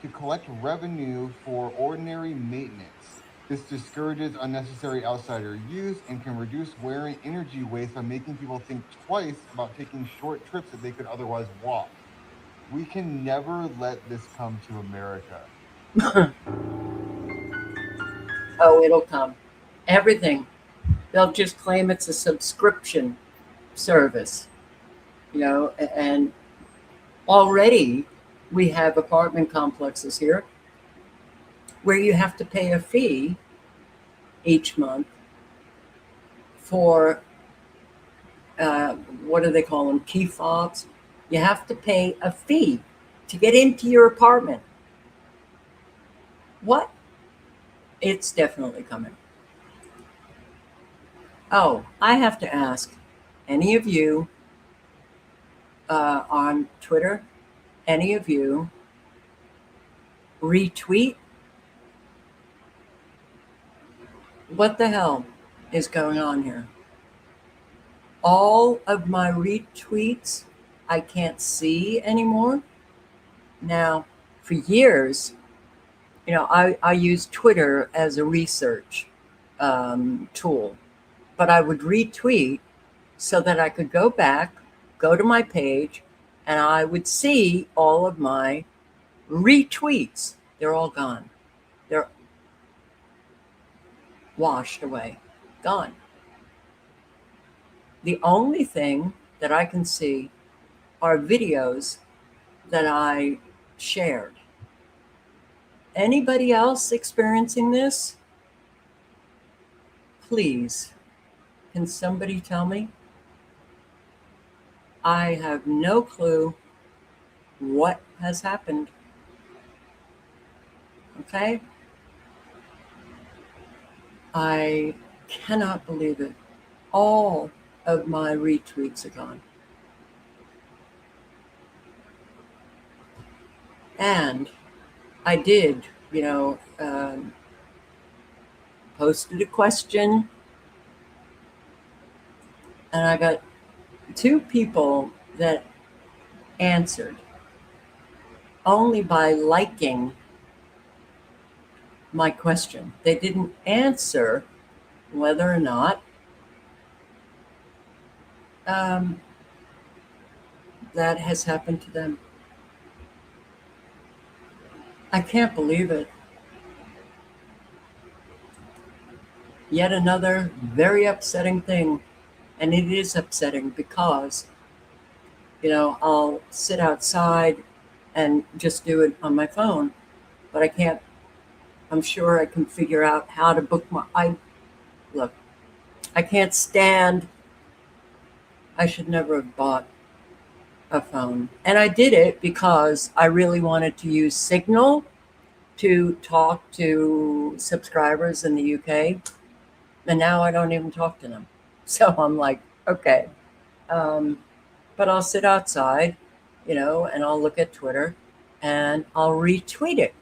to collect revenue for ordinary maintenance. This discourages unnecessary outsider use and can reduce wear and energy waste by making people think twice about taking short trips that they could otherwise walk. We can never let this come to America. Oh, it'll come. Everything. They'll just claim it's a subscription service, and already we have apartment complexes here where you have to pay a fee each month for, what do they call them, key fobs? You have to pay a fee to get into your apartment. What? It's definitely coming. Oh, I have to ask, any of you on Twitter, any of you retweet? What the hell is going on here? All of my retweets I can't see anymore. Now, for years, I used Twitter as a research tool, but I would retweet so that I could go back, go to my page, and I would see all of my retweets. They're all gone. They're washed away, gone. The only thing that I can see are videos that I shared. Anybody else experiencing this? Please, can somebody tell me? I have no clue what has happened. Okay? I cannot believe it. All of my retweets are gone. And I did, posted a question, and I got 2 people that answered only by liking my question. They didn't answer whether or not that has happened to them. I can't believe it. Yet another very upsetting thing. And it is upsetting because, I'll sit outside and just do it on my phone, but I can't. I'm sure I can figure out how to bookmark. Look, I can't stand. I should never have bought a phone. And I did it because I really wanted to use Signal to talk to subscribers in the UK. And now I don't even talk to them. So I'm like, okay. But I'll sit outside, and I'll look at Twitter and I'll retweet it.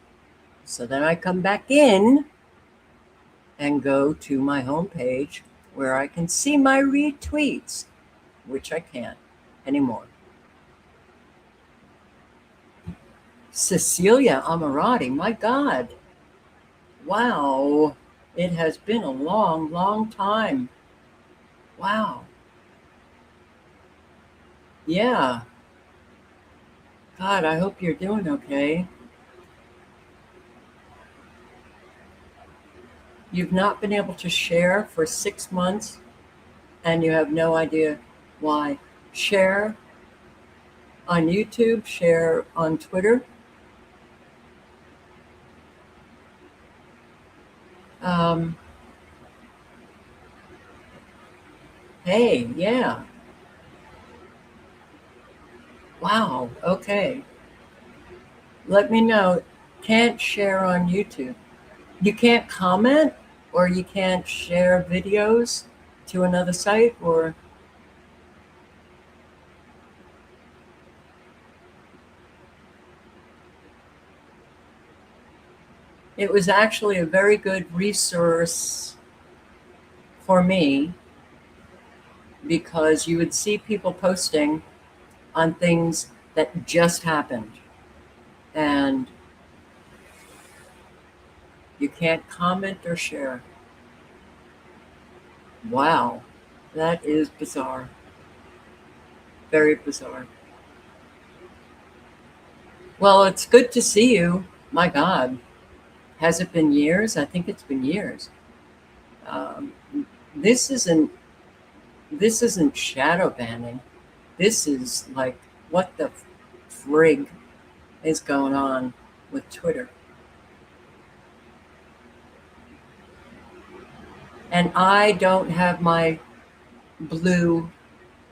So then I come back in and go to my homepage where I can see my retweets, which I can't anymore. Cecilia Amarati, my God. Wow. It has been a long, long time. Wow. Yeah. God, I hope you're doing okay. You've not been able to share for 6 months and you have no idea why. Share on YouTube, share on Twitter. Hey, yeah. Wow, okay. Let me know. Can't share on YouTube. You can't comment, or you can't share videos to another site, or it was actually a very good resource for me because you would see people posting on things that just happened, and you can't comment or share. Wow, that is bizarre. Very bizarre. Well, it's good to see you. My God. Has it been years? I think it's been years. Um, this isn't shadow banning. This is like, what the frig is going on with Twitter? And I don't have my blue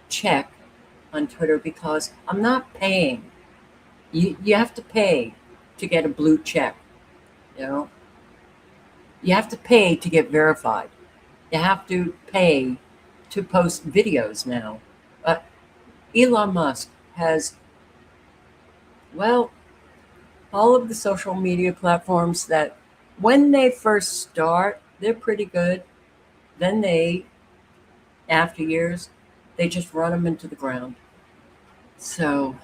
check on Twitter because I'm not paying. You have to pay to get a blue check. You have to pay to get verified. You have to pay to post videos now. Elon Musk has, well, all of the social media platforms that when they first start, they're pretty good. Then after years, they just run them into the ground. So,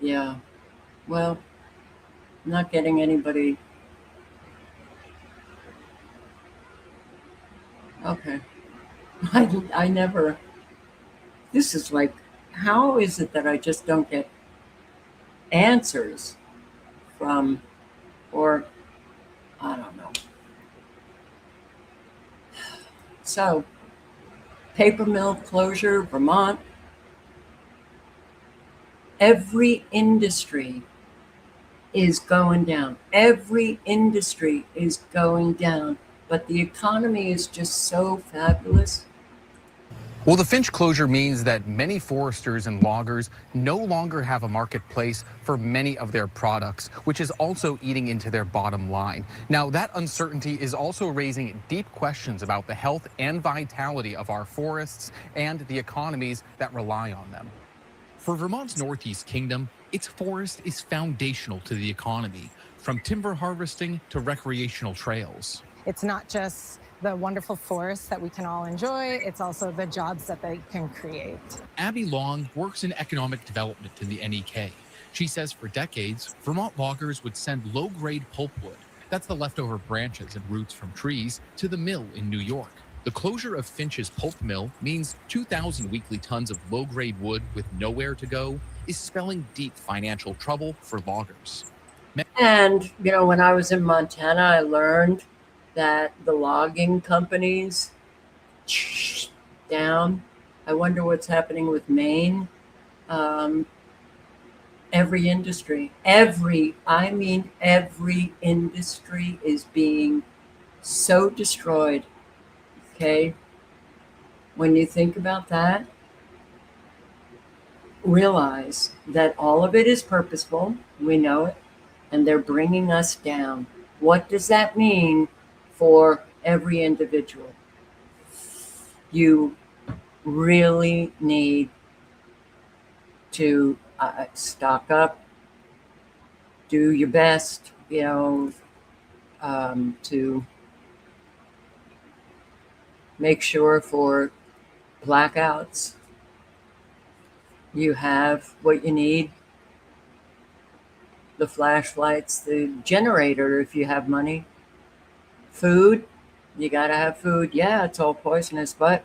yeah, well, I'm not getting anybody. Okay. I never, this is like, how is it that I just don't get answers from, or I don't know. So, paper mill closure, Vermont. Every industry is going down. Every industry is going down. But the economy is just so fabulous. Well, the Finch closure means that many foresters and loggers no longer have a marketplace for many of their products, which is also eating into their bottom line. Now, that uncertainty is also raising deep questions about the health and vitality of our forests and the economies that rely on them. For Vermont's Northeast Kingdom, its forest is foundational to the economy, from timber harvesting to recreational trails. It's not just the wonderful forests that we can all enjoy, it's also the jobs that they can create. Abby Long works in economic development in the NEK. She says for decades, Vermont loggers would send low-grade pulpwood, that's the leftover branches and roots from trees, to the mill in New York. The closure of Finch's pulp mill means 2,000 weekly tons of low-grade wood with nowhere to go is spelling deep financial trouble for loggers. And, you know, when I was in Montana, I learned that the logging companies down. I wonder what's happening with Maine. Every industry, every industry is being so destroyed. Okay. When you think about that, realize that all of it is purposeful. We know it. And they're bringing us down. What does that mean for every individual? You really need to stock up, do your best, you know, to make sure for blackouts you have what you need. The flashlights, the generator if you have money. Food, you gotta have food. Yeah, it's all poisonous, but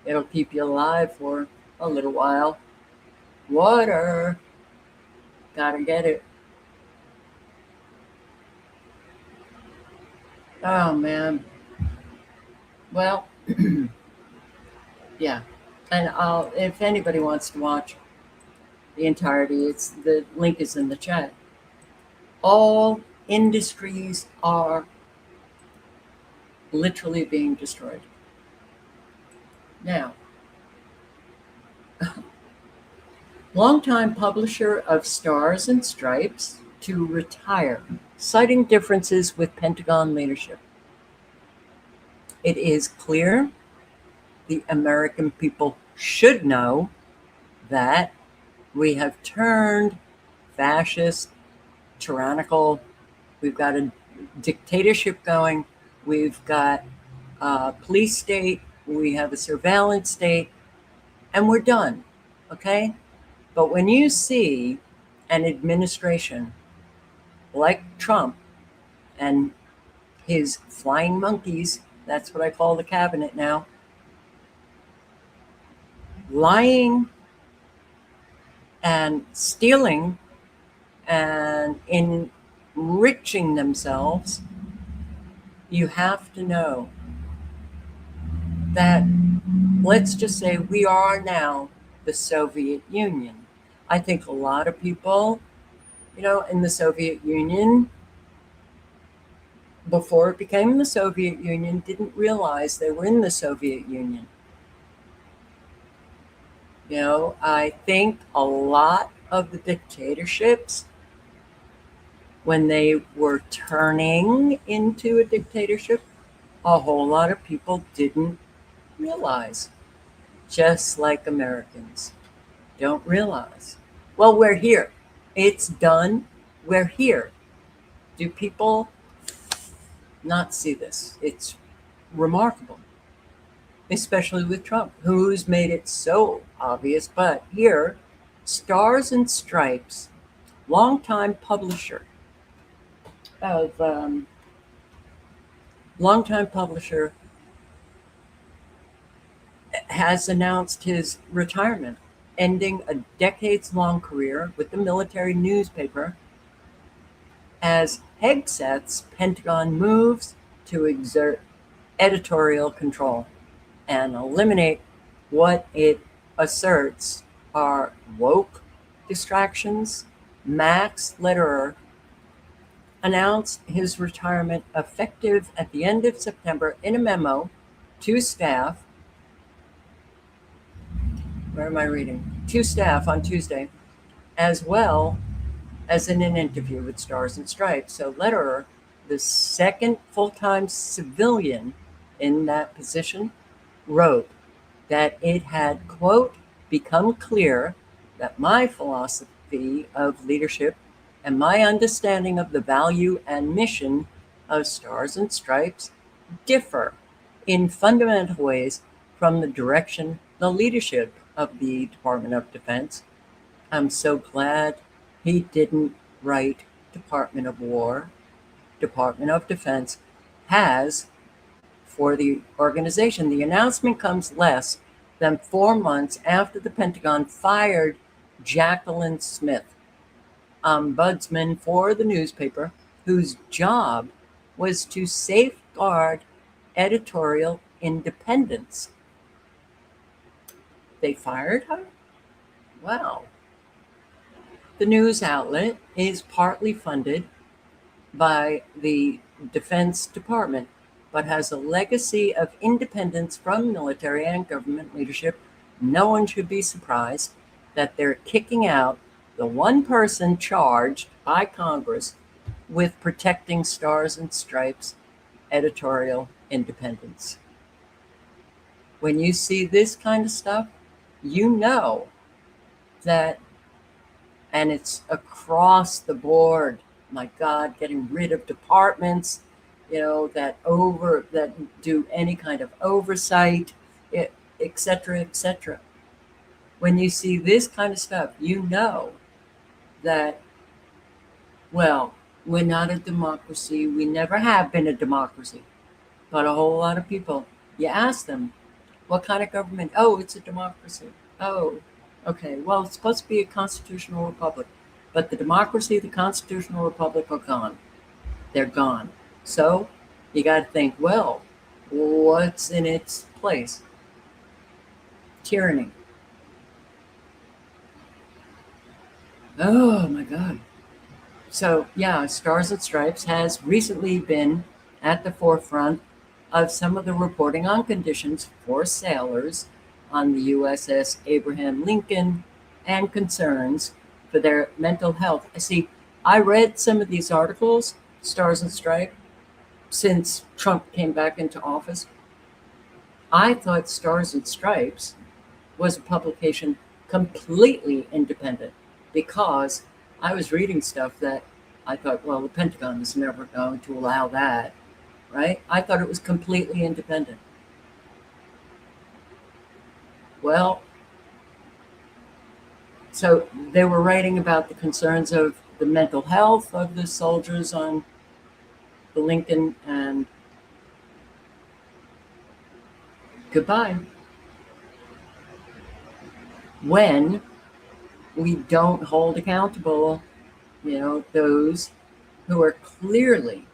it'll keep you alive for a little while. Water, gotta get it. Oh man. Well, yeah. And if anybody wants to watch the entirety, the link is in the chat. All industries are literally being destroyed. Now, longtime publisher of Stars and Stripes to retire, citing differences with Pentagon leadership. It is clear the American people should know that we have turned fascist, tyrannical. We've got a dictatorship going. We've got a police state. We have a surveillance state. And we're done. Okay? But when you see an administration like Trump and his flying monkeys, that's what I call the cabinet now, lying and stealing and enriching themselves, you have to know that, let's just say we are now the Soviet Union. I think a lot of people, you know, in the Soviet Union, before it became the Soviet Union, didn't realize they were in the Soviet Union. You know, I think a lot of the dictatorships, when they were turning into a dictatorship, a whole lot of people didn't realize, just like Americans don't realize. Well, we're here. It's done. We're here. Do people not see this? It's remarkable, especially with Trump, who's made it so obvious. But here, Stars and Stripes, longtime publisher has announced his retirement, ending a decades-long career with the military newspaper as Hegseth's Pentagon moves to exert editorial control and eliminate what it asserts are woke distractions. Max Lederer announced his retirement effective at the end of September in a memo to staff. where am I reading? To staff on Tuesday, as well as in an interview with Stars and Stripes. So Lederer, the second full-time civilian in that position, wrote that it had, quote, become clear that my philosophy of leadership and my understanding of the value and mission of Stars and Stripes differ in fundamental ways from the direction, the leadership of the Department of Defense. I'm so glad he didn't write Department of War. Department of Defense has for the organization. The announcement comes less than 4 months after the Pentagon fired Jacqueline Smith, ombudsman for the newspaper, whose job was to safeguard editorial independence. They fired her? Wow. The news outlet is partly funded by the Defense Department, but has a legacy of independence from military and government leadership. No one should be surprised that they're kicking out the one person charged by Congress with protecting Stars and Stripes editorial independence. When you see this kind of stuff, you know that, and it's across the board. My God, getting rid of departments, that do any kind of oversight, et cetera, et cetera. When you see this kind of stuff, you know that, well, we're not a democracy. We never have been a democracy. But a whole lot of people, you ask them, what kind of government? Oh, it's a democracy. Oh, okay. Well, it's supposed to be a constitutional republic. But the democracy, the constitutional republic are gone. They're gone. So you got to think, well, what's in its place? Tyranny. Oh, my God. So, yeah, Stars and Stripes has recently been at the forefront of some of the reporting on conditions for sailors on the USS Abraham Lincoln and concerns for their mental health. See, I read some of these articles, Stars and Stripes, since Trump came back into office. I thought Stars and Stripes was a publication completely independent because I was reading stuff that I thought, well, the Pentagon is never going to allow that, right? I thought it was completely independent. Well, so they were writing about the concerns of the mental health of the soldiers on the Lincoln, and goodbye. When we don't hold accountable, those who are clearly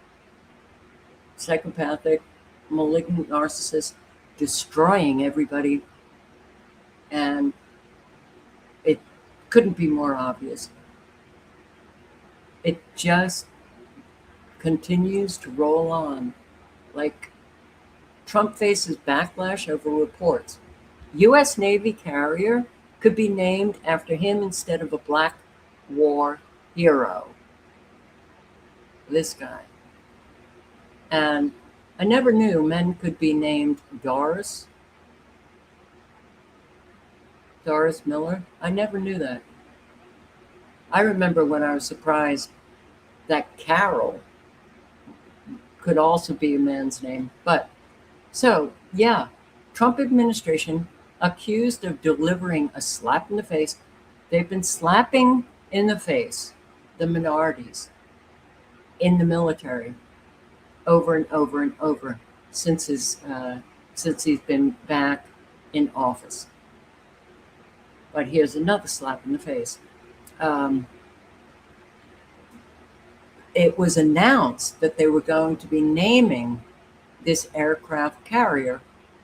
psychopathic, malignant narcissists, destroying everybody, and it couldn't be more obvious. It just continues to roll on. Like, Trump faces backlash over reports. U.S. Navy carrier could be named after him instead of a Black War hero. This guy. And I never knew men could be named Doris Miller. I never knew that. I remember when I was surprised that Carol could also be a man's name. But so, yeah, Trump administration accused of delivering a slap in the face. They've been slapping in the face the minorities in the military over and over and over since he's been back in office. But here's another slap in the face. It was announced that they were going to be naming this aircraft carrier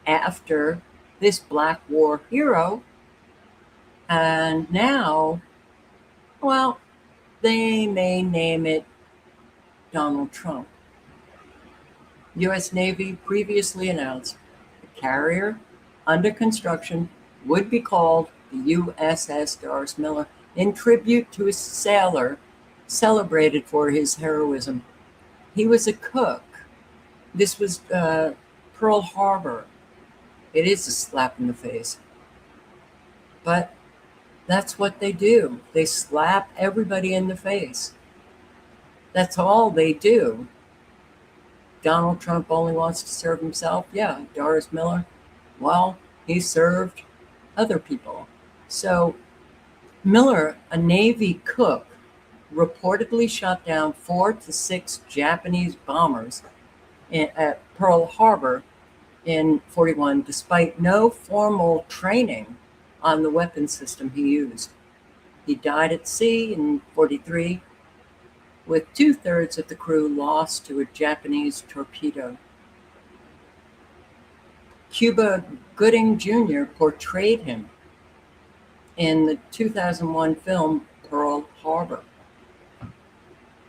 after this Black War hero. And now, well, they may name it Donald Trump. U.S. Navy previously announced the carrier under construction would be called the USS Doris Miller, in tribute to a sailor celebrated for his heroism. He was a cook. This was Pearl Harbor. It is a slap in the face. But that's what they do. They slap everybody in the face. That's all they do. Donald Trump only wants to serve himself. Yeah, Doris Miller, well, he served other people. So Miller, a Navy cook, reportedly shot down 4 to 6 Japanese bombers at Pearl Harbor in 41, despite no formal training on the weapon system he used. He died at sea in 43, with 2/3 of the crew lost to a Japanese torpedo. Cuba Gooding Jr. portrayed him in the 2001 film Pearl Harbor.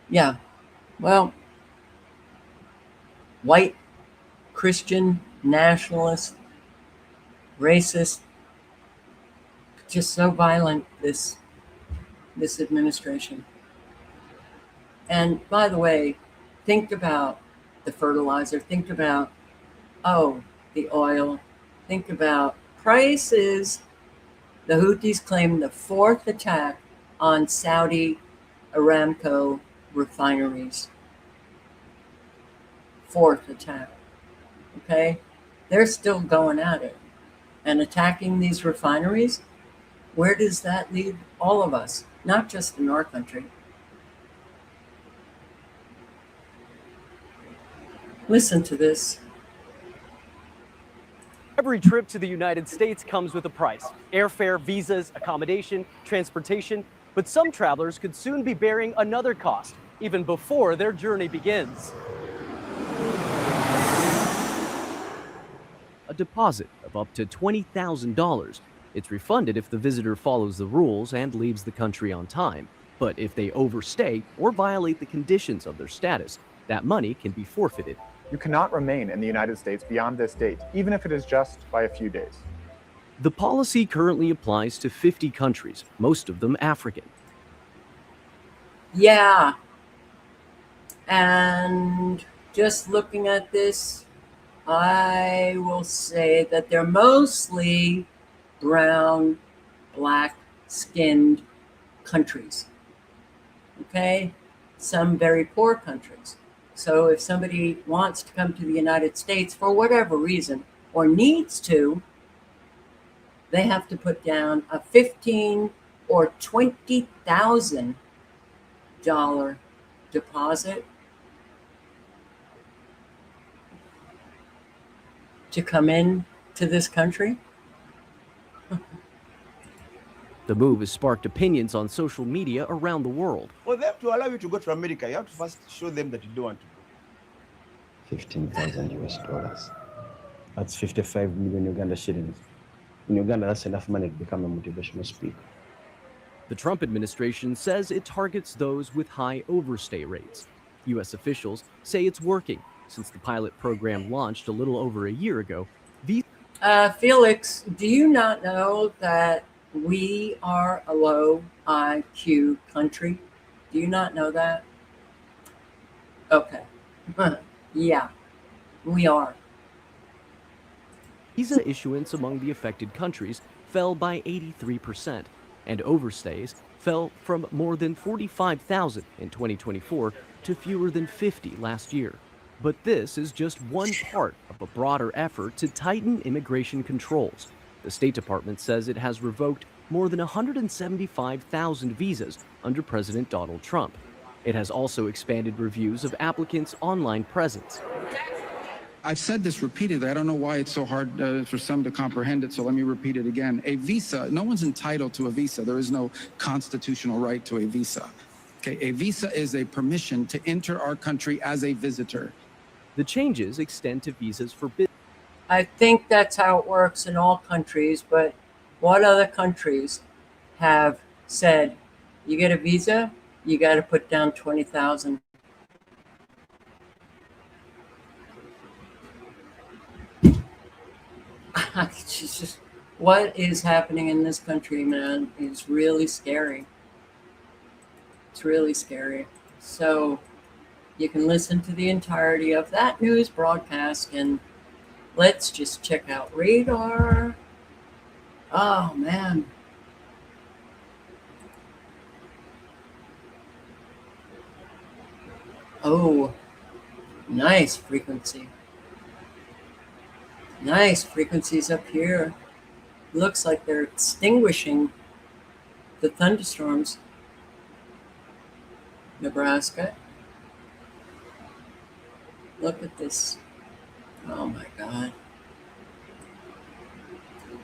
Yeah, well, white, Christian, nationalist, racist, just so violent, this administration. And by the way, think about the fertilizer, think about, the oil, think about prices. The Houthis claim the 4th attack on Saudi Aramco refineries. 4th attack, okay? They're still going at it and attacking these refineries. Where does that leave all of us? Not just in our country. Listen to this. Every trip to the United States comes with a price: airfare, visas, accommodation, transportation. But some travelers could soon be bearing another cost, even before their journey begins. A deposit of up to $20,000. It's refunded if the visitor follows the rules and leaves the country on time. But if they overstay or violate the conditions of their status, that money can be forfeited. You cannot remain in the United States beyond this date, even if it is just by a few days. The policy currently applies to 50 countries, most of them African. Yeah. And just looking at this, I will say that they're mostly brown, black-skinned countries. Okay? Some very poor countries. So if somebody wants to come to the United States for whatever reason, or needs to, they have to put down a $15,000 or $20,000 deposit to come in to this country. The move has sparked opinions on social media around the world. For them to allow you to go to America, you have to first show them that you don't want to go. 15,000 US dollars. That's 55 million Uganda shillings. In Uganda, that's enough money to become a motivational speaker. The Trump administration says it targets those with high overstay rates. U.S. officials say it's working. Since the pilot program launched a little over a year ago, Felix, do you not know that we are a low IQ country? Do you not know that? Okay. Yeah, we are. Visa issuance among the affected countries fell by 83%, and overstays fell from more than 45,000 in 2024 to fewer than 50 last year. But this is just one part of a broader effort to tighten immigration controls. The State Department says it has revoked more than 175,000 visas under President Donald Trump. It has also expanded reviews of applicants' online presence. I've said this repeatedly. I don't know why it's so hard for some to comprehend it, so let me repeat it again. A visa, no one's entitled to a visa. There is no constitutional right to a visa. Okay, a visa is a permission to enter our country as a visitor. The changes extend to visas for business. I think that's how it works in all countries, but what other countries have said, you get a visa, you got to put down 20,000? what is happening in this country, man, is really scary. It's really scary. So you can listen to the entirety of that news broadcast, and let's just check out radar. Oh, man. Oh, nice frequency. Nice frequencies up here. Looks like they're extinguishing the thunderstorms. Nebraska. Look at this. Oh my God.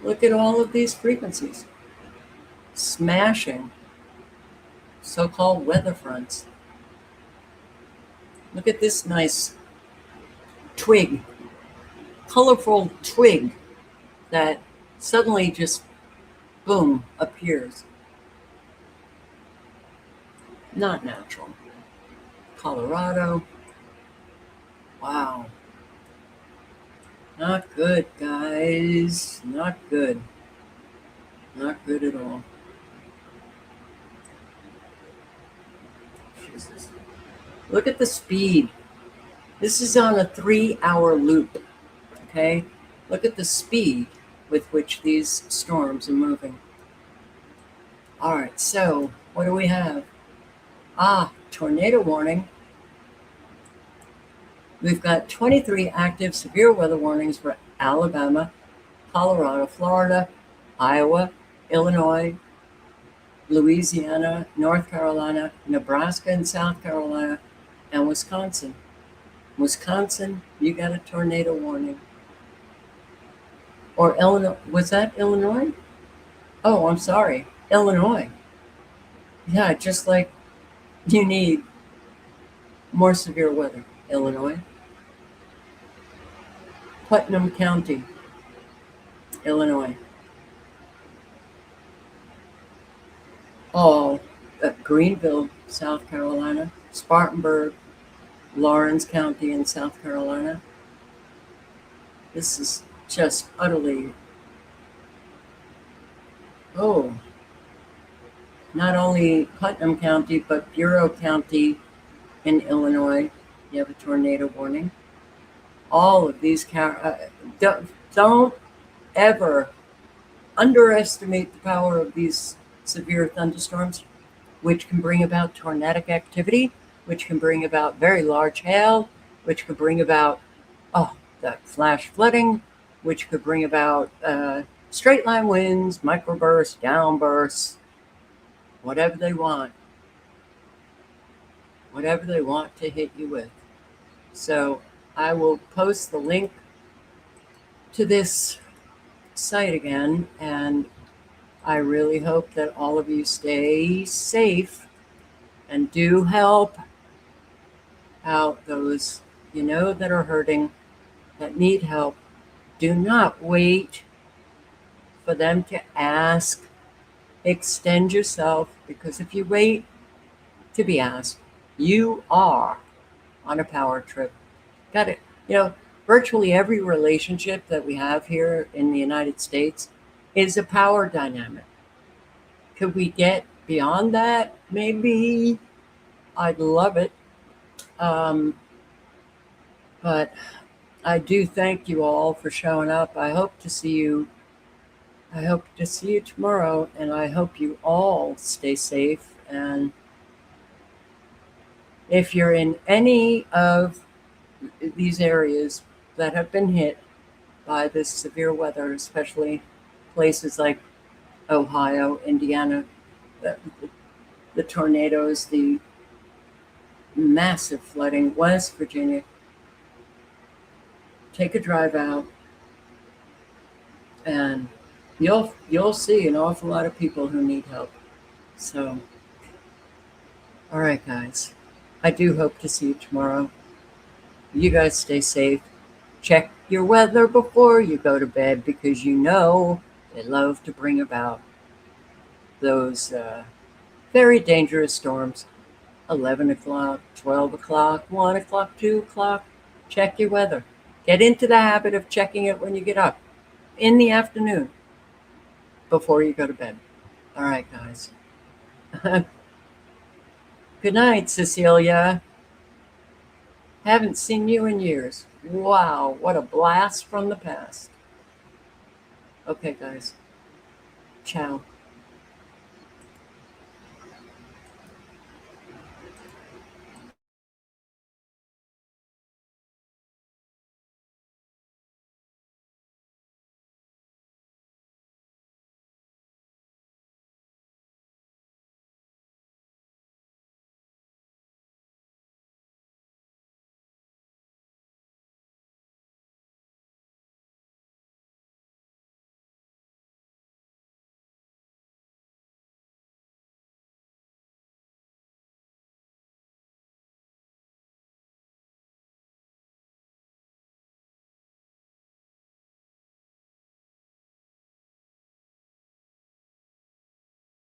Look at all of these frequencies. Smashing so-called weather fronts. Look at this nice twig, colorful twig that suddenly just, boom, appears. Not natural. Colorado. Wow. Not good, guys. Not good. Not good at all. Jesus. Look at the speed. This is on a 3-hour loop. Okay? Look at the speed with which these storms are moving. All right, so what do we have? Tornado warning. We've got 23 active severe weather warnings for Alabama, Colorado, Florida, Iowa, Illinois, Louisiana, North Carolina, Nebraska and South Carolina, and Wisconsin. Wisconsin, you got a tornado warning. Or Illinois. Was that Illinois? Oh, I'm sorry. Illinois. Yeah, just like you need more severe weather. Illinois. Putnam County, Illinois. Greenville, South Carolina. Spartanburg, Lawrence County in South Carolina. This is just utterly, not only Putnam County, but Bureau County in Illinois, you have a tornado warning. All of these, don't ever underestimate the power of these severe thunderstorms, which can bring about tornadic activity, which can bring about very large hail, which could bring about, that flash flooding, which could bring about straight line winds, microbursts, downbursts, whatever they want to hit you with. So I will post the link to this site again, and I really hope that all of you stay safe and do help out those that are hurting, that need help. Do not wait for them to ask. Extend yourself, because if you wait to be asked, you are on a power trip. Got it. Virtually every relationship that we have here in the United States is a power dynamic. Could we get beyond that? Maybe. I'd love it. But I do thank you all for showing up. I hope to see you tomorrow, and I hope you all stay safe. And if you're in any of these areas that have been hit by this severe weather, especially places like Ohio, Indiana, the tornadoes, the massive flooding, West Virginia, take a drive out, and you'll see an awful lot of people who need help. So, all right, guys, I do hope to see you tomorrow. You guys stay safe. Check your weather before you go to bed, because they love to bring about those very dangerous storms. 11 o'clock, 12 o'clock, 1 o'clock, 2 o'clock. Check your weather. Get into the habit of checking it when you get up in the afternoon. before you go to bed. All right, guys. Good night, Cecilia. Haven't seen you in years. Wow, what a blast from the past. Okay, guys. Ciao.